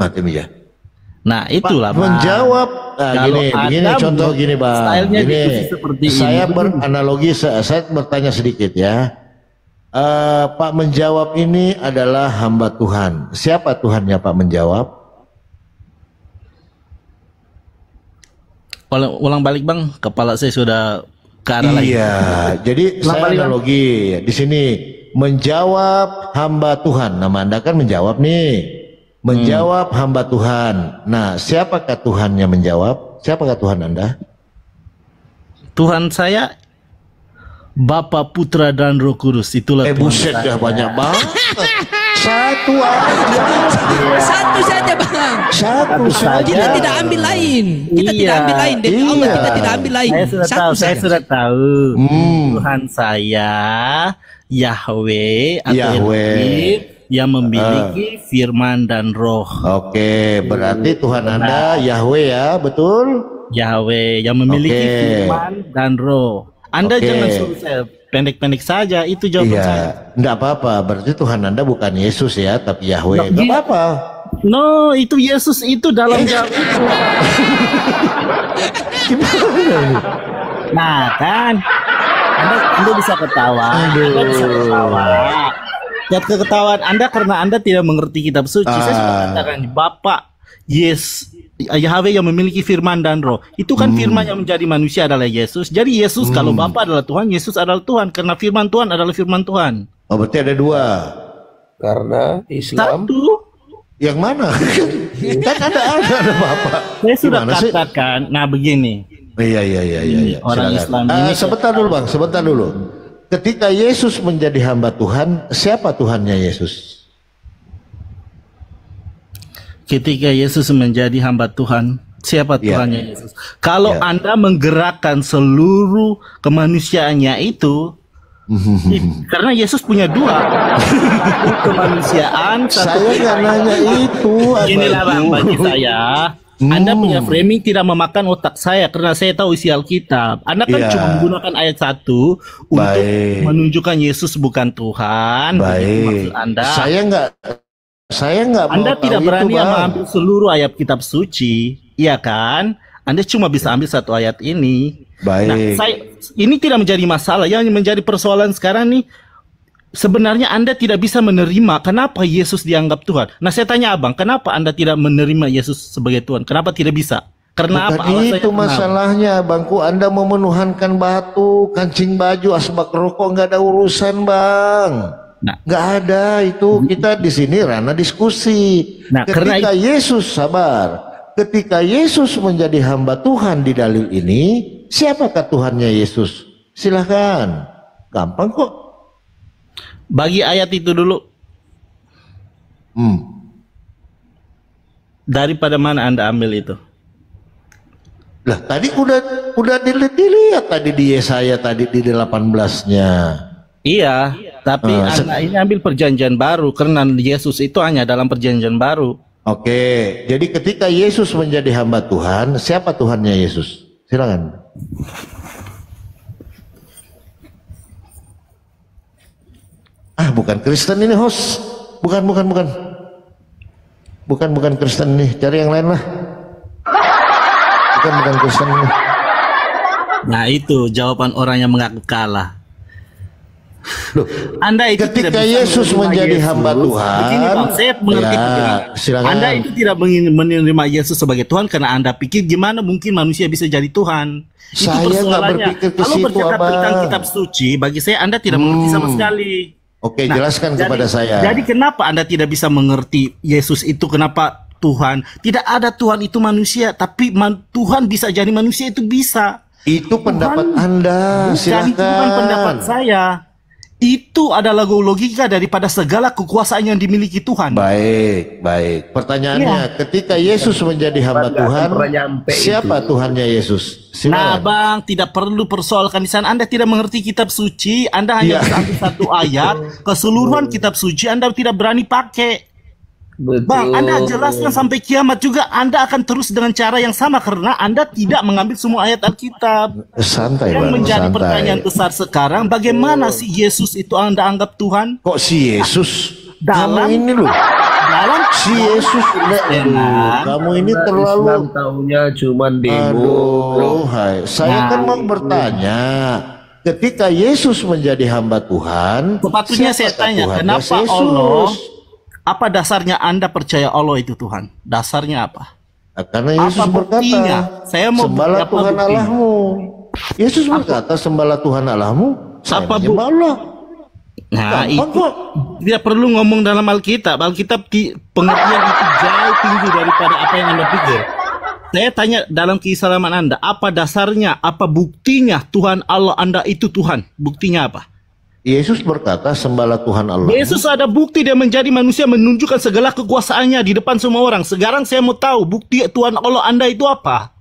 Mati ya. Nah itulah Pak, menjawab gini contoh gini Bang. Gini, saya beranalogi, saya bertanya sedikit ya. Pak menjawab ini adalah hamba Tuhan. Siapa Tuhannya Pak menjawab? Ulang balik Bang, kepala saya sudah ke arah lain. Iya, jadi saya analogi di sini menjawab hamba Tuhan. Nama Anda kan menjawab nih. Menjawab hamba Tuhan. Nah, siapakah Tuhannya menjawab? Siapakah Tuhan Anda? Tuhan saya Bapa, Putra dan Roh Kudus. Itulah Tuhan buset saya. Dah banyak banget. Satu aja. Satu saja Bang. Satu saja. Kita tidak ambil lain. Kita tidak ambil lain. Demi Allah kita tidak ambil lain. Saya sudah tahu. Tuhan saya Yahweh atau Elohim yang memiliki firman dan roh. Oke, berarti Tuhan Anda Yahweh ya, betul? Yahweh yang memiliki firman dan roh. Anda jangan suruh saya pendek-pendek saja, itu jawaban saya. Enggak apa-apa, berarti Tuhan Anda bukan Yesus ya, tapi Yahweh. Enggak apa-apa. No, itu Yesus itu dalam jawab itu. Nah kan, Anda bisa ketawa. Anda bisa ketawa. Keketawaan Anda karena Anda tidak mengerti kitab suci. Saya sudah katakan Bapak Yahweh yang memiliki firman dan roh. Itu kan firman yang menjadi manusia adalah Yesus. Jadi Yesus kalau Bapa adalah Tuhan, Yesus adalah Tuhan karena firman Tuhan adalah firman Tuhan. Oh, berarti ada dua. Karena Islam Satu. Yang mana? Kan ada Bapak. Saya sudah katakan. Nah begini. Iya. Orang Silakan. Islam ini sebentar dulu Bang, sebentar dulu. ketika Yesus menjadi hamba Tuhan, siapa Tuhannya Yesus? Ketika Yesus menjadi hamba Tuhan, siapa Tuhannya Yesus? Kalau Anda menggerakkan seluruh kemanusiaannya itu, karena Yesus punya dua kemanusiaan. Saya nggak nanya itu. Inilah Bang, bagi saya, Anda punya framing tidak memakan otak saya karena saya tahu isi Alkitab. Anda kan cuma menggunakan ayat 1 untuk menunjukkan Yesus bukan Tuhan. Baik. Anda. Saya nggak. Anda mau tidak tahu berani itu, Bang. mengambil seluruh ayat kitab suci, iya kan? Anda cuma bisa ambil satu ayat ini. Baik. Nah, ini tidak menjadi masalah. Yang menjadi persoalan sekarang nih, sebenarnya Anda tidak bisa menerima kenapa Yesus dianggap Tuhan. Nah, saya tanya Abang, kenapa Anda tidak menerima Yesus sebagai Tuhan? Kenapa tidak bisa? Karena Bukan apa? Alasannya itu masalahnya, Bangku. Anda memenuhankan batu, kancing baju, asbak rokok, nggak ada urusan, Bang. Nah, nggak ada itu. Kita di sini ranah diskusi. Nah, ketika Yesus ketika Yesus menjadi hamba Tuhan di dalil ini, siapakah Tuhannya Yesus? Silahkan, gampang kok. Bagi ayat itu dulu. Daripada mana Anda ambil itu? Lah tadi udah dilihat tadi di Yesaya tadi di 18-nya. Iya, tapi Anda ini ambil perjanjian baru karena Yesus itu hanya dalam perjanjian baru. Oke, jadi ketika Yesus menjadi hamba Tuhan, siapa Tuhannya Yesus? Silakan. Bukan Kristen ini, host. Bukan Kristen ini. Cari yang lain lah. Bukan Kristen ini. Nah, itu jawaban orang yang mengaku kalah. Loh, Anda itu ketika Yesus menjadi hamba Tuhan, begini Bang, saya mengerti silakan. Anda itu tidak menerima Yesus sebagai Tuhan karena Anda pikir gimana mungkin manusia bisa jadi Tuhan. Itu Saya nggak berpikir ke Kalau situ, bercakap Abang. tentang kitab suci, bagi saya Anda tidak mengerti sama sekali. Oke, jelaskan kepada saya. Jadi kenapa Anda tidak bisa mengerti Yesus itu kenapa Tuhan? Tidak ada Tuhan itu manusia, tapi Tuhan bisa jadi manusia itu bisa. Itu pendapat Anda, silakan. Itu bukan pendapat saya. Itu adalah logika daripada segala kekuasaan yang dimiliki Tuhan. Baik. Pertanyaannya, ketika Yesus menjadi hamba Tuhan, siapa Tuhannya Yesus? Nah, Silakan. Bang, tidak perlu persoalkan di sana. Anda tidak mengerti kitab suci. Anda hanya bisa ambil satu ayat. Keseluruhan kitab suci Anda tidak berani pakai. Bang, Anda jelaskan sampai kiamat juga Anda akan terus dengan cara yang sama karena Anda tidak mengambil semua ayat Alkitab. Santai, Yang Bang, menjadi santai. pertanyaan besar sekarang, bagaimana si Yesus itu Anda anggap Tuhan? Kok si Yesus? Dalam kamu ini loh. Si Yesus, kamu ini terlalu. Islam tahunya cuma demo. Saya kan mau bertanya. Ketika Yesus menjadi hamba Tuhan, sepatutnya saya tanya, kenapa Allah? Apa dasarnya Anda percaya Allah itu Tuhan? Dasarnya apa? Karena Yesus berkata, saya mau sembahlah Tuhan Allahmu. Yesus berkata, sembahlah Tuhan Allahmu. Saya menyembah Allah. Nah, itu tidak perlu ngomong dalam Alkitab. Alkitab pengertian itu jauh tinggi daripada apa yang Anda pikir. Saya tanya dalam keislaman Anda, apa dasarnya, apa buktinya Tuhan Allah Anda itu Tuhan? Buktinya apa? Yesus berkata, sembahlah Tuhan Allah. Yesus ada bukti dia menjadi manusia menunjukkan segala kekuasaannya di depan semua orang. Sekarang saya mau tahu bukti Tuhan Allah Anda itu apa?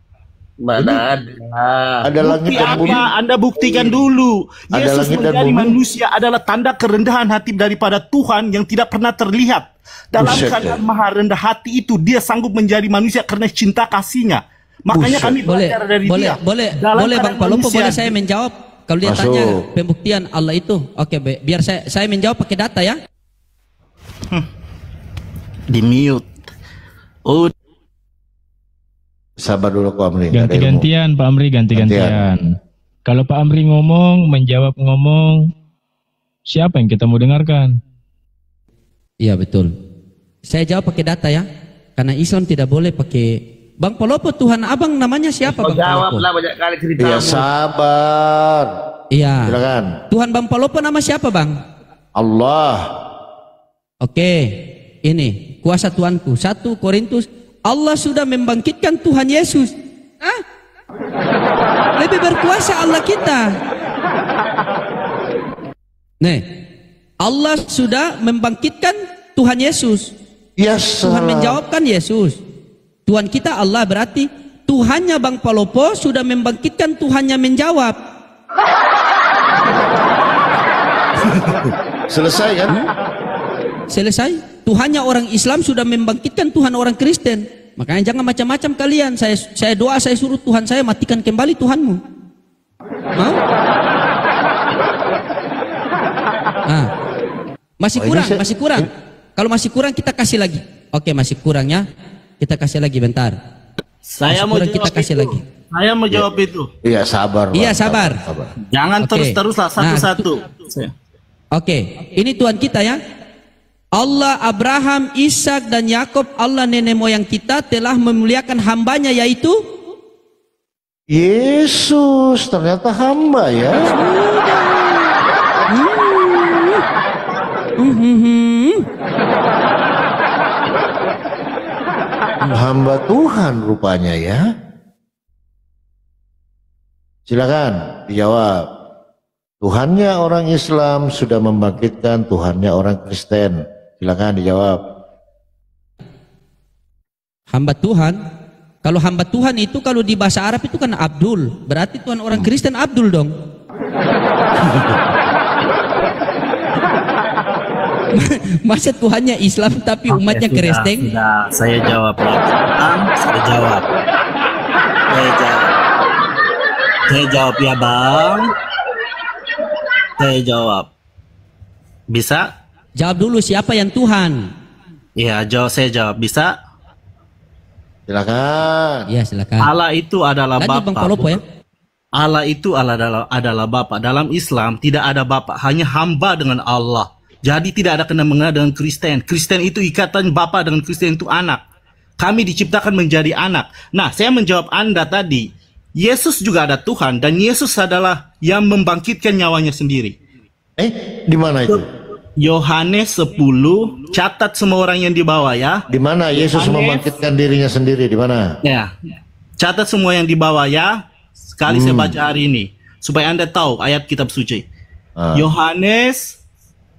Mana ada? Ada langit dan bumi. Anda buktikan dulu. Yesus menjadi manusia adalah tanda kerendahan hati daripada Tuhan yang tidak pernah terlihat. Dalam keadaan maha rendah hati itu dia sanggup menjadi manusia karena cinta kasihnya. Makanya kami belajar dari dia. Boleh Bang Palopo, boleh saya menjawab? Kalau dia tanya pembuktian Allah itu, oke, biar saya menjawab pakai data ya. Di mute. Oh, sabar dulu Pak Amri. Ganti-gantian Pak Amri, ganti-gantian. Kalau Pak Amri ngomong, menjawab ngomong, siapa yang kita mau dengarkan? Iya betul. Saya jawab pakai data ya, karena Islam tidak boleh pakai. Bang Palopo, Tuhan Abang namanya siapa Bang Palopo? Jawablah banyak kali ceritamu. Ya sabar. Iya. Silakan. Tuhan Bang Palopo nama siapa Bang? Allah. Oke, ini kuasa Tuhanku. 1 Korintus, Allah sudah membangkitkan Tuhan Yesus. Hah? Lebih berkuasa Allah kita. Nih, Allah sudah membangkitkan Tuhan Yesus. Yes. Tuhan menjawabkan Yesus. Tuhan kita Allah, berarti Tuhannya Bang Palopo sudah membangkitkan, Tuhannya menjawab. Selesai kan? Selesai. Tuhannya orang Islam sudah membangkitkan Tuhan orang Kristen. Makanya jangan macam-macam kalian. Saya doa, saya suruh Tuhan saya matikan kembali Tuhanmu. Mau? Ah. Masih kurang, masih kurang. Kalau masih kurang kita kasih lagi. Oke, masih kurangnya kita kasih lagi bentar. Saya masih mau kurang, jawab kita kasih itu. lagi. Saya mau jawab itu. Iya, sabar. Bang. Iya, sabar. Jangan Oke. terus-teruslah satu-satu. Oke, ini Tuhan kita ya. Allah Abraham, Ishak dan Yakub, Allah nenek moyang kita telah memuliakan hambanya yaitu Yesus, ternyata hamba ya. Hamba Tuhan rupanya ya. Silakan dijawab. Tuhannya orang Islam sudah membangkitkan Tuhannya orang Kristen. Silakan dijawab. hamba Tuhan. Kalau hamba Tuhan itu kalau di bahasa Arab itu kan Abdul. Berarti Tuhan orang Kristen Abdul dong. Masa Tuhannya Islam tapi umatnya Kristen? Sudah, saya jawab ya. Bang, saya jawab. Saya jawab ya Bang. Saya jawab. Bisa? Jawab dulu siapa yang Tuhan? Iya, saya jawab. Bisa? Silakan. Ya silakan. Allah itu adalah Lanjut Bang Bapa. Palopo ya. Allah itu adalah Bapa. Dalam Islam tidak ada Bapa, hanya hamba dengan Allah. Jadi tidak ada kena-mengena dengan Kristen. Kristen itu ikatan Bapa dengan Kristen itu anak. Kami diciptakan menjadi anak. Nah, saya menjawab Anda tadi. Yesus juga ada Tuhan dan Yesus adalah yang membangkitkan nyawanya sendiri. Di mana itu? Yohanes 10, catat semua orang yang di bawah ya. Di mana Yesus membangkitkan dirinya sendiri? Di mana? Ya. Catat semua yang di bawah ya. Sekali saya baca hari ini supaya Anda tahu ayat kitab suci. Yohanes,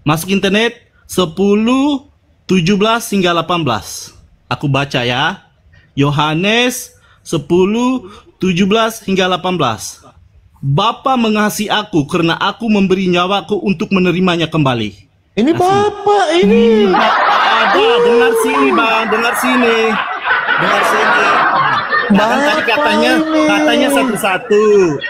masuk internet 10, 17 hingga 18. Aku baca ya. Yohanes 10, 17 hingga 18. Bapa mengasihi aku karena aku memberi nyawaku untuk menerimanya kembali. Ini Bapak ini. Ada, dengar sini Bang, dengar sini. Dengar sini. Nah, tadi katanya satu-satu.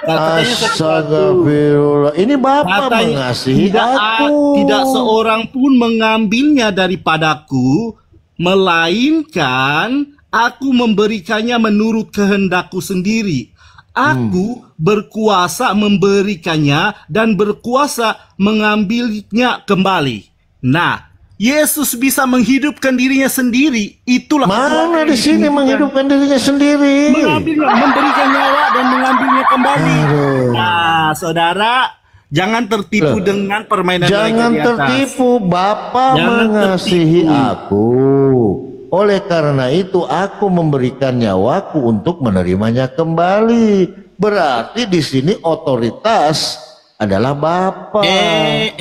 Astagfirullah. Ini Bapak mengasihi aku. Tidak seorang pun mengambilnya daripadaku, melainkan aku memberikannya menurut kehendakku sendiri. Aku berkuasa memberikannya dan berkuasa mengambilnya kembali. Nah, Yesus bisa menghidupkan dirinya sendiri. Itulah mana di sini menghidupkan dirinya sendiri. Memberikan nyawa dan mengambilnya kembali. Nah, saudara, jangan tertipu dengan permainan Jangan mereka di atas. tertipu, Bapa mengasihi aku. Oleh karena itu aku memberikan nyawaku untuk menerimanya kembali. Berarti di sini otoritas adalah Bapa. Di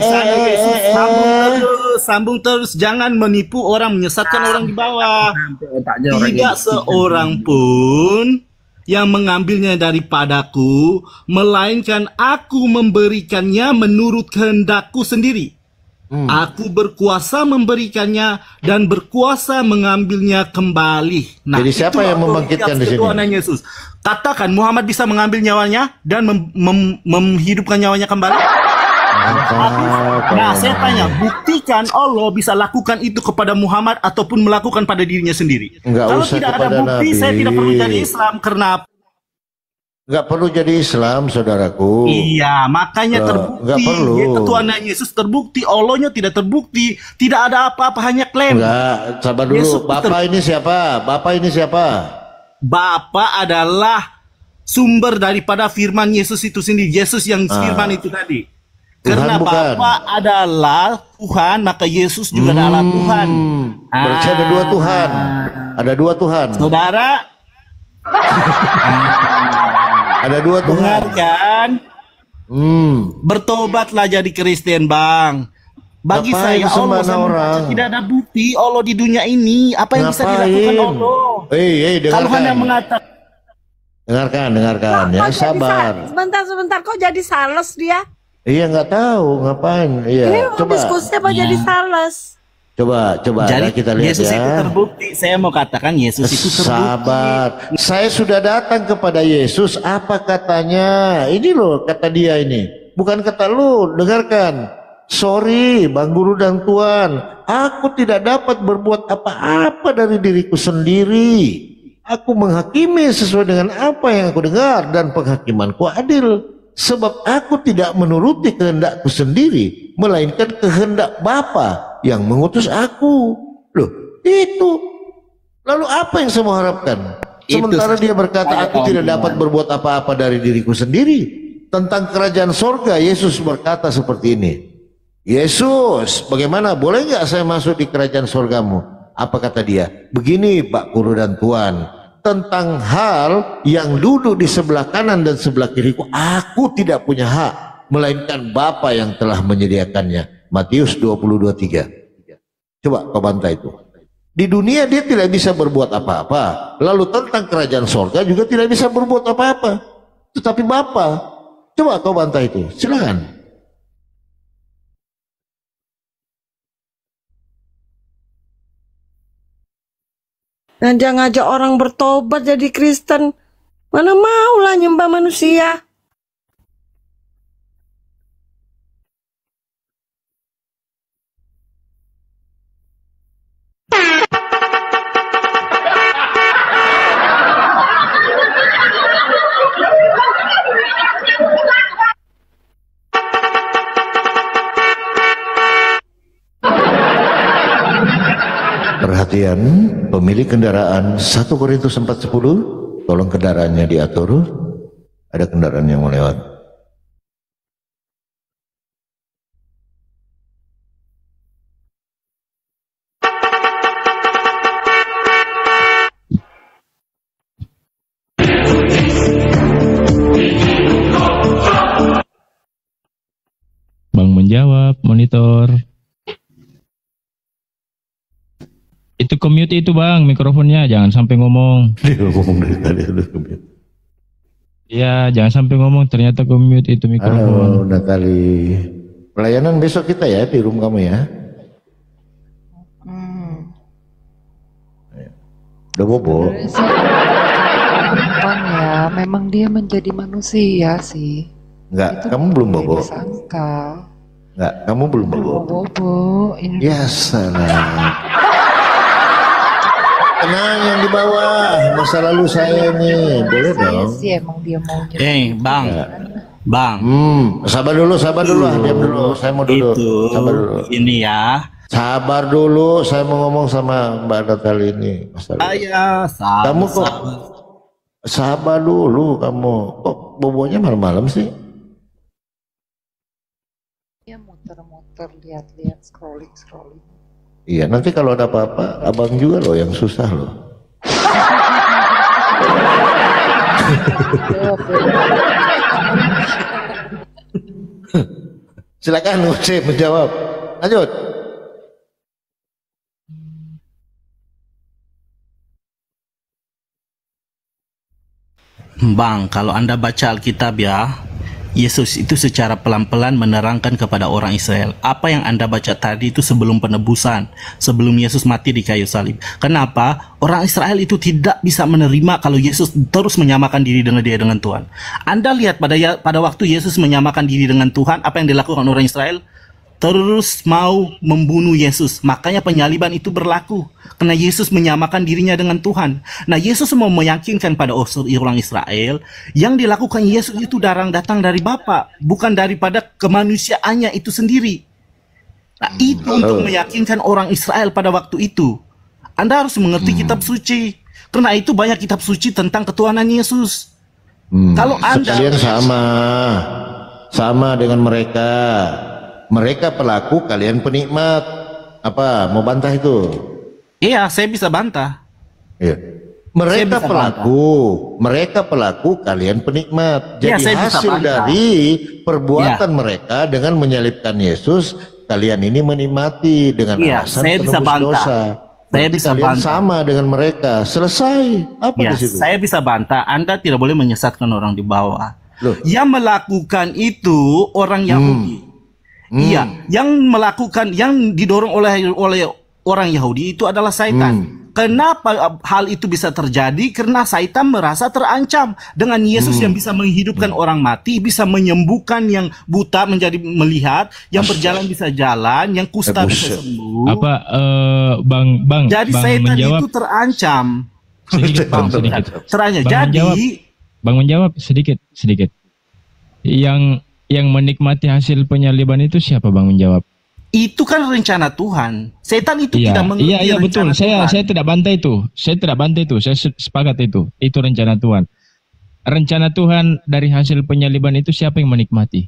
sana Yesus sambung terus. Jangan menipu orang, menyesatkan orang di bawah. Tidak seorang pun yang mengambilnya daripadaku, melainkan aku memberikannya menurut kehendakku sendiri. Aku berkuasa memberikannya dan berkuasa mengambilnya kembali. Nah, jadi siapa yang membangkitkan di sini? Ketuhanan Yesus. Katakan Muhammad bisa mengambil nyawanya dan menghidupkan nyawanya kembali. Nah, saya tanya, buktikan Allah bisa lakukan itu kepada Muhammad ataupun melakukan pada dirinya sendiri. Kalau tidak ada bukti, saya tidak perlu jadi Islam. Karena nggak perlu jadi Islam, saudaraku. Iya, makanya terbukti. Nggak perlu. Ketuhanan Yesus terbukti, Allahnya tidak terbukti. Tidak ada apa-apa, hanya klaim. Enggak, sabar dulu. Yesus Bapak ini siapa? Bapak ini siapa? Bapa adalah sumber daripada firman Yesus itu sendiri. Yesus yang firman itu tadi. Karena Bapa adalah Tuhan, maka Yesus juga adalah Tuhan. Berarti ada dua Tuhan. Ada dua Tuhan. Saudara, ada dua Tuhan. dengarkan. Bertobatlah jadi Kristen, Bang. Bagi Ngapain saya Allah sembarangan sama orang? tidak ada bukti Allah di dunia ini. Apa yang bisa dilakukan Allah? Kalau hanya mengatakan dengarkan ya, Kok jadi sabar. Sebentar, kok jadi sales dia? Iya, nggak tahu ngapain. Iya, Ini mau coba diskusi apa jadi sales? coba jadi nah, kita lihat Yesus ya. itu terbukti. Saya mau katakan Yesus itu terbukti. Sabar. Saya sudah datang kepada Yesus. Apa katanya? Ini loh kata dia ini. Bukan kata lu. Dengarkan. Sorry, Bang Guru dan Tuan. Aku tidak dapat berbuat apa-apa dari diriku sendiri. Aku menghakimi sesuai dengan apa yang aku dengar dan penghakimanku adil. Sebab aku tidak menuruti kehendakku sendiri, melainkan kehendak Bapa yang mengutus aku. Loh, itu. Lalu apa yang saya mau harapkan? Sementara dia berkata, aku tidak dapat berbuat apa-apa dari diriku sendiri. Tentang kerajaan sorga, Yesus berkata seperti ini. Yesus, bagaimana? Boleh nggak saya masuk di kerajaan sorgamu? Apa kata dia? Begini Pak Guru dan Tuan, tentang hal yang duduk di sebelah kanan dan sebelah kiriku, aku tidak punya hak, melainkan Bapa yang telah menyediakannya. Matius 22:3. Coba kau bantah itu. Di dunia dia tidak bisa berbuat apa-apa, lalu tentang kerajaan sorga juga tidak bisa berbuat apa-apa. Tetapi Bapa, coba kau bantah itu, silakan. Ngajak-ngajak orang bertobat jadi Kristen. Mana maulah nyembah manusia. Perhatian pemilik kendaraan 1 Korintus 4:10, tolong kendaraannya diatur. Ada kendaraan yang mau lewat. Bang menjawab, monitor. Itu commute itu Bang, mikrofonnya jangan sampai ngomong. Dia ngomong dari tadi sudah kebit. Iya, jangan sampai ngomong, ternyata commute itu Halo, mikrofon. udah kali. Pelayanan besok kita ya di room kamu ya. Udah bobo. Bang ya, memang dia menjadi manusia sih. Enggak, Itu kamu belum bobo. disangka. Enggak, kamu belum bobo. Bobo, ini Ya salah. Tenang yang di bawah, masa lalu saya nih, boleh dong. sih emang dia maunya. Bang, Bang. Sabar dulu, diam dulu. Saya mau duduk. Itu Sabar dulu. ini ya. Sabar dulu, saya mau ngomong sama Mbak Natal ini. Saya sabar. Kamu kok sabar dulu kamu. Kok bobonya malam-malam sih? Dia muter-muter, lihat-lihat, scrolling. Iya, nanti kalau ada apa-apa, abang juga loh yang susah loh. Silakan Uce menjawab. Lanjut. Bang, kalau Anda baca Alkitab ya, Yesus itu secara pelan-pelan menerangkan kepada orang Israel apa yang Anda baca tadi itu sebelum penebusan, sebelum Yesus mati di kayu salib. Kenapa? Orang Israel itu tidak bisa menerima kalau Yesus terus menyamakan diri dengan dia dengan Tuhan. Anda lihat pada waktu Yesus menyamakan diri dengan Tuhan, apa yang dilakukan orang Israel? Terus mau membunuh Yesus. Makanya penyaliban itu berlaku karena Yesus menyamakan dirinya dengan Tuhan. Nah, Yesus mau meyakinkan pada orang Israel yang dilakukan Yesus itu datang dari Bapa, bukan daripada kemanusiaannya itu sendiri. Nah, itu untuk meyakinkan orang Israel pada waktu itu. Anda harus mengerti kitab suci. Karena itu banyak kitab suci tentang ketuhanan Yesus. Kalau Anda Kalian sama dengan mereka. Mereka pelaku, kalian penikmat. Apa? Mau bantah itu? Iya, saya bisa bantah. Iya. Mereka bisa pelaku, kalian penikmat. Ya, Jadi saya bisa hasil bantah. dari perbuatan mereka dengan menyalibkan Yesus, kalian ini menikmati dengan Iya, alasan saya bisa penebus bantah. dosa. Saya Berarti bisa kalian bantah. sama dengan mereka. Selesai. Apa Ya, di situ? saya bisa bantah. Anda tidak boleh menyesatkan orang di bawah. Loh. Yang melakukan itu orang Yahudi. Iya, yang melakukan, yang didorong oleh orang Yahudi itu adalah Satan. Kenapa hal itu bisa terjadi? Karena Satan merasa terancam dengan Yesus yang bisa menghidupkan orang mati, bisa menyembuhkan yang buta menjadi melihat, yang berjalan bisa jalan, yang kusta bisa sembuh. Apa Bang Jadi Bang Satan menjawab itu terancam. sedikit Bang, sedikit. Terancam. Bang Jadi Bang menjawab sedikit. Yang menikmati hasil penyaliban itu siapa Bang menjawab? itu kan rencana Tuhan. Setan itu tidak mengerti Iya betul. rencana Tuhan. Saya tidak bantai itu. Saya sepakat itu. Itu rencana Tuhan. Rencana Tuhan dari hasil penyaliban itu siapa yang menikmati?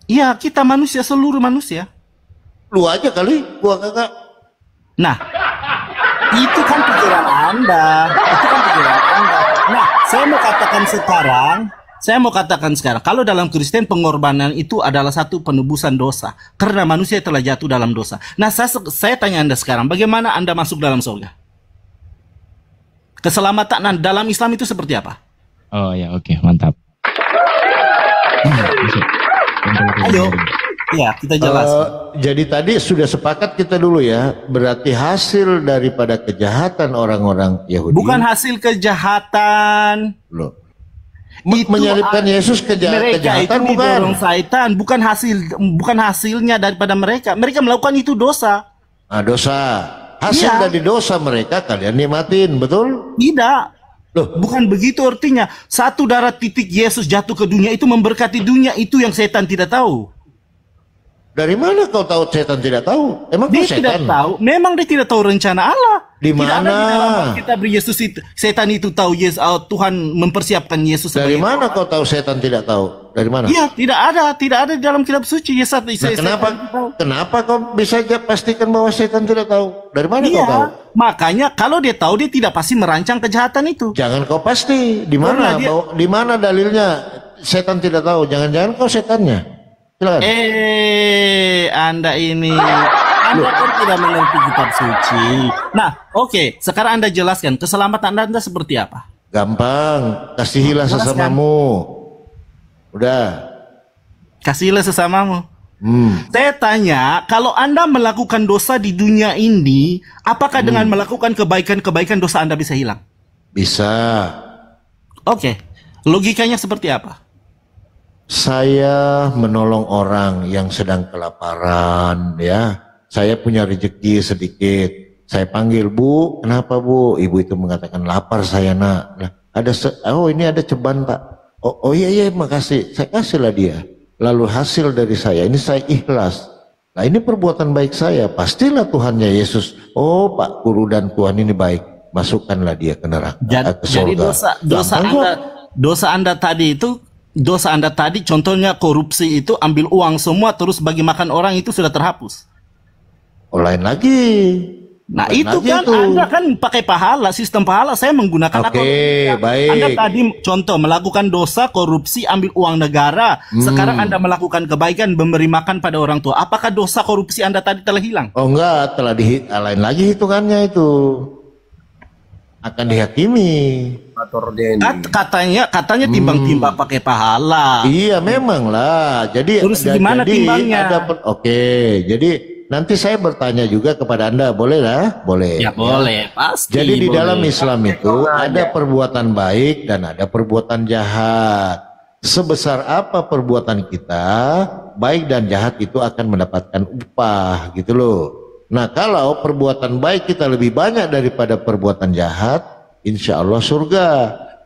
Iya, kita manusia, seluruh manusia. Lu aja kali, gua kagak. Nah, itu kan pikiran Anda. Nah, saya mau katakan sekarang, kalau dalam Kristen pengorbanan itu adalah satu penebusan dosa, karena manusia telah jatuh dalam dosa. Nah, saya tanya Anda sekarang, bagaimana Anda masuk dalam surga? Keselamatan dalam Islam itu seperti apa? Oh ya, oke, mantap. Ayo, ya kita jelas. Jadi tadi sudah sepakat kita dulu ya, berarti hasil daripada kejahatan orang-orang Yahudi. Bukan hasil kejahatan. Loh. Menyalibkan Yesus mereka kejahatan itu bukan? didorong Satan, bukan hasilnya daripada mereka. Mereka melakukan itu dosa. Ah, dosa. Hasil Iya. dari dosa mereka kalian nikmatin, betul? Tidak. Loh, bukan begitu artinya. Satu darah titik Yesus jatuh ke dunia itu memberkati dunia, itu yang setan tidak tahu. Dari mana kau tahu setan tidak tahu? Emang kau Dia tidak setan? tahu. Memang dia tidak tahu rencana Allah. Di Tidak ada mana? di dalam Alkitab Yesus itu. Setan itu tahu Tuhan mempersiapkan Yesus. Dari sebagai mana kau tahu setan tidak tahu? Dari mana? Iya, tidak ada di dalam kitab suci. Yesus. Nah, kenapa kau bisa aja pastikan bahwa setan tidak tahu? Dari mana kau Iya, tahu? makanya kalau dia tahu dia tidak pasti merancang kejahatan itu. Jangan kau pasti. Di mana? Karena dia- Di mana dalilnya setan tidak tahu? Jangan-jangan kau setannya. Silakan. Anda ini, Anda kan tidak mengerti kitab suci. Nah, oke, sekarang Anda jelaskan keselamatan Anda seperti apa? Gampang, kasihilah Jelaskan. sesamamu. Udah. Kasihilah sesamamu. Saya tanya, kalau Anda melakukan dosa di dunia ini, apakah dengan melakukan kebaikan-kebaikan dosa Anda bisa hilang? Bisa. Oke, logikanya seperti apa? Saya menolong orang yang sedang kelaparan, ya. Saya punya rezeki sedikit. Saya panggil, Bu, kenapa Bu? Ibu itu mengatakan lapar saya nak. Nah, ini ada ceban Pak. Oh iya makasih. Saya kasihlah dia. Lalu hasil dari saya ini saya ikhlas. Nah ini perbuatan baik saya. Pastilah Tuhannya Yesus. Oh Pak Guru dan Tuhan ini baik. Masukkanlah dia ke neraka. Ke Jadi surga. dosa Anda tadi contohnya korupsi itu ambil uang semua terus bagi makan orang itu sudah terhapus. Oh, lain lagi. Nah Lain itu lagi kan itu. Anda kan pakai pahala, sistem pahala. Saya menggunakan Oke, baik. Anda tadi contoh melakukan dosa korupsi ambil uang negara. Sekarang Anda melakukan kebaikan memberi makan pada orang tua. Apakah dosa korupsi Anda tadi telah hilang? Oh enggak, telah lain lagi hitungannya itu. Akan dihakimi. Katanya timbang-timbang pakai pahala. Iya memang lah. Jadi Terus gimana timbangnya? Oke, jadi nanti saya bertanya juga kepada Anda, boleh lah? Boleh. Ya boleh, pasti. Jadi di boleh. dalam Islam itu ada perbuatan baik dan ada perbuatan jahat. Sebesar apa perbuatan kita, baik dan jahat itu akan mendapatkan upah gitu loh. Nah kalau perbuatan baik kita lebih banyak daripada perbuatan jahat, insya Allah surga.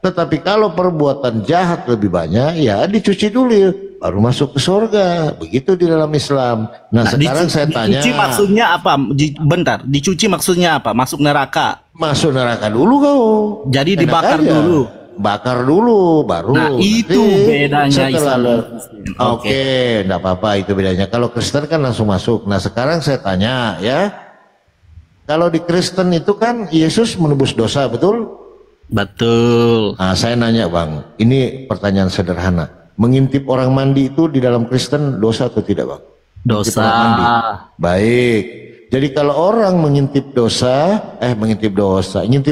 Tetapi kalau perbuatan jahat lebih banyak, ya dicuci dulu baru masuk ke surga. Begitu di dalam Islam. Nah sekarang saya tanya, dicuci maksudnya apa? Bentar, dicuci maksudnya apa? Masuk neraka. masuk neraka dulu kau. Jadi Enak dibakar aja. dulu. Bakar dulu baru. Nah, itu nanti bedanya setelah Islam dan le- Kristen. Oke, enggak apa-apa itu bedanya. Kalau Kristen kan langsung masuk. Nah, sekarang saya tanya ya. Kalau di Kristen itu kan Yesus menebus dosa, betul? Betul. Nah, saya nanya Bang, ini pertanyaan sederhana. Mengintip orang mandi itu di dalam Kristen dosa atau tidak Bang? Mengintip Dosa. orang mandi. Baik. Jadi kalau orang mengintip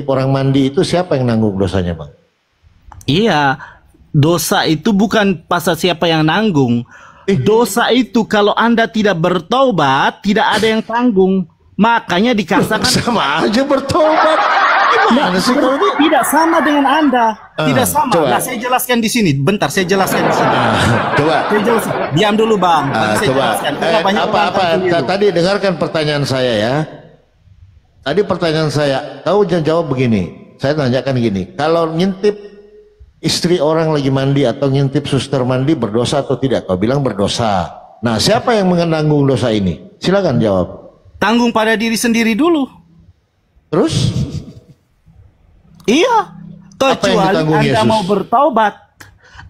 orang mandi itu siapa yang nanggung dosanya Bang? Iya, dosa itu bukan pasal siapa yang nanggung. Dosa itu kalau Anda tidak bertobat, tidak ada yang tanggung. Makanya dikatakan sama aja bertobat. Gimana sih kalau ini? Tidak sama dengan Anda. Tidak sama. Coba. Nah, saya jelaskan di sini. Bentar, saya jelaskan di sini. Coba. Saya jelaskan. Diam dulu, Bang. Saya Coba. jelaskan. Karena banyak orang keliru. Tadi dengarkan pertanyaan saya ya. Tadi pertanyaan saya, kau jangan jawab begini. Saya tanyakan gini, kalau ngintip istri orang lagi mandi atau ngintip suster mandi berdosa atau tidak? Kau bilang berdosa. Nah, siapa yang menanggung dosa ini? Silakan jawab. Tanggung pada diri sendiri dulu. Terus? Iya. Kecuali Anda mau bertobat.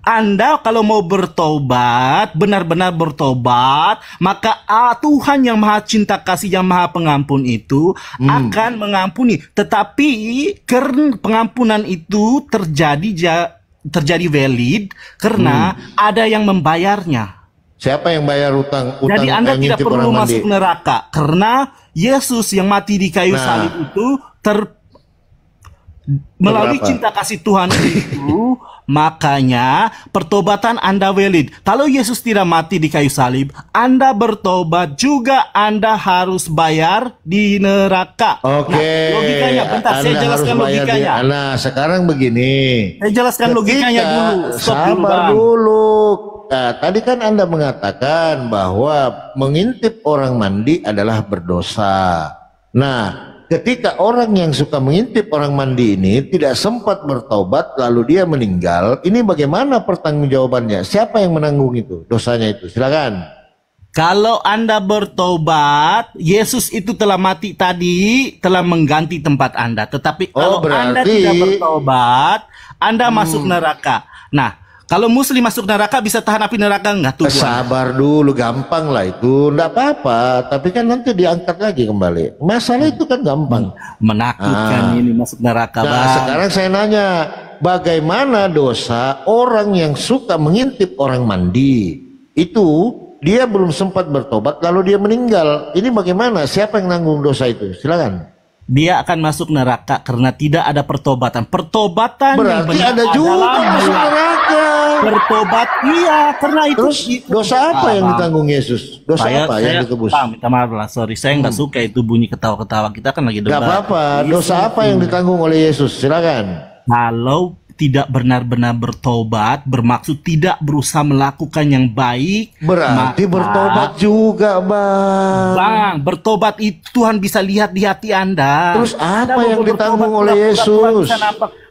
Anda kalau mau bertobat, benar-benar bertobat, maka Tuhan yang Maha Cinta Kasih, yang Maha Pengampun itu akan mengampuni. Tetapi karena pengampunan itu terjadi valid karena ada yang membayarnya. Siapa yang bayar utang? Jadi Anda tidak perlu masuk neraka karena Yesus yang mati di kayu salib itu melalui cinta kasih Tuhan itu, makanya pertobatan Anda valid. Kalau Yesus tidak mati di kayu salib, Anda bertobat juga Anda harus bayar di neraka. Oke. Nah, logikanya, bentar, saya jelaskan logikanya. Nah, sekarang begini. Saya jelaskan logikanya dulu. Sabar dulu. Nah, tadi kan Anda mengatakan bahwa mengintip orang mandi adalah berdosa. Nah, ketika orang yang suka mengintip orang mandi ini tidak sempat bertobat lalu dia meninggal, ini bagaimana pertanggungjawabannya? Siapa yang menanggung itu, dosanya itu? Silakan. Kalau Anda bertobat, Yesus itu telah mati tadi, telah mengganti tempat Anda. Tetapi kalau Anda tidak bertobat, Anda masuk neraka. Nah, kalau Muslim masuk neraka bisa tahan api neraka enggak tuh? Sabar dulu, gampang lah itu, enggak apa-apa. Tapi kan nanti diangkat lagi kembali. Masalah itu kan gampang. Menakutkan ini masuk neraka. Nah, sekarang saya nanya, bagaimana dosa orang yang suka mengintip orang mandi? Itu dia belum sempat bertobat lalu dia meninggal. Ini bagaimana? Siapa yang nanggung dosa itu? Silakan. Dia akan masuk neraka karena tidak ada pertobatan. Pertobatan berarti ada juga masuk neraka. Bertobat, iya, karena itu. Terus dosa apa yang ditanggung Yesus? Dosa apa yang ditebus? Minta maaf lah, sorry, saya nggak suka itu bunyi ketawa-ketawa. Kita kan lagi debat. Gak apa-apa. Dosa apa yang ditanggung oleh Yesus? Silakan. Kalau tidak benar-benar bertobat, bermaksud tidak berusaha melakukan yang baik, berarti bertobat juga, Bang. Bertobat itu Tuhan bisa lihat di hati Anda. Terus apa yang ditanggung oleh Yesus?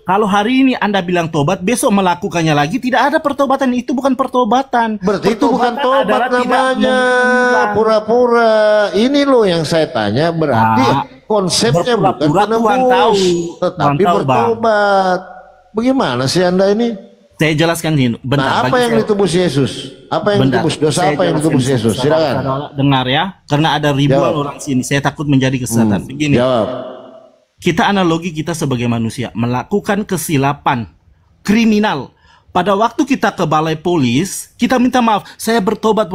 Kalau hari ini Anda bilang tobat, besok melakukannya lagi, tidak ada pertobatan. Itu bukan pertobatan. Berarti itu bukan tobat namanya, pura-pura. Ini loh yang saya tanya, berarti konsepnya bukan penebus, tetapi bertobat. Bagaimana sih Anda ini? Saya jelaskan ini. Bentar, apa yang ditebus Yesus? Apa yang ditebus? Dosa apa yang ditebus Yesus? Silakan. Dengar ya, karena ada ribuan orang sini. Saya takut menjadi kesesatan. Begini. Jawab. Kita analogi kita sebagai manusia melakukan kesilapan kriminal. Pada waktu kita ke balai polis, kita minta maaf, saya bertobat.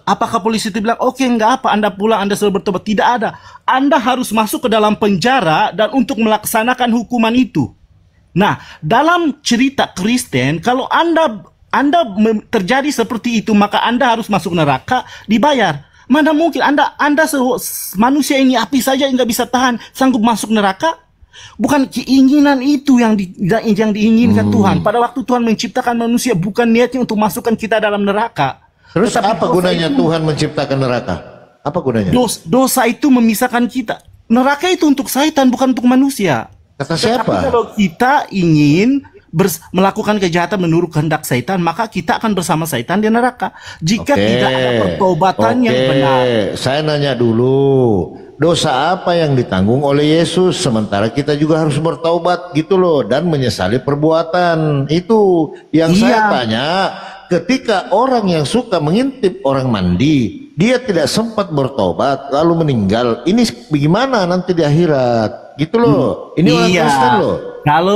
Apakah polisi itu bilang, oke, enggak apa, Anda pulang, Anda sudah bertobat? Tidak ada. Anda harus masuk ke dalam penjara dan untuk melaksanakan hukuman itu. Nah, dalam cerita Kristen, kalau Anda terjadi seperti itu, maka Anda harus masuk neraka, dibayar. Mana mungkin Anda manusia ini api saja nggak bisa tahan, sanggup masuk neraka? Bukan keinginan itu yang diinginkan Tuhan. Pada waktu Tuhan menciptakan manusia, bukan niatnya untuk masukkan kita dalam neraka. Terus apa gunanya Tuhan menciptakan neraka? Apa gunanya? Dosa itu memisahkan kita. Neraka itu untuk setan, bukan untuk manusia. Kata siapa? Tapi kalau kita ingin melakukan kejahatan menurut kehendak setan, maka kita akan bersama setan di neraka. Jika tidak ada pertobatan yang benar. Saya nanya dulu, dosa apa yang ditanggung oleh Yesus sementara kita juga harus bertaubat gitu loh dan menyesali perbuatan itu yang saya tanya. Ketika orang yang suka mengintip orang mandi dia tidak sempat bertobat lalu meninggal. Ini bagaimana nanti di akhirat? Gitu loh. Ini orang Iya. Kristen loh. Kalau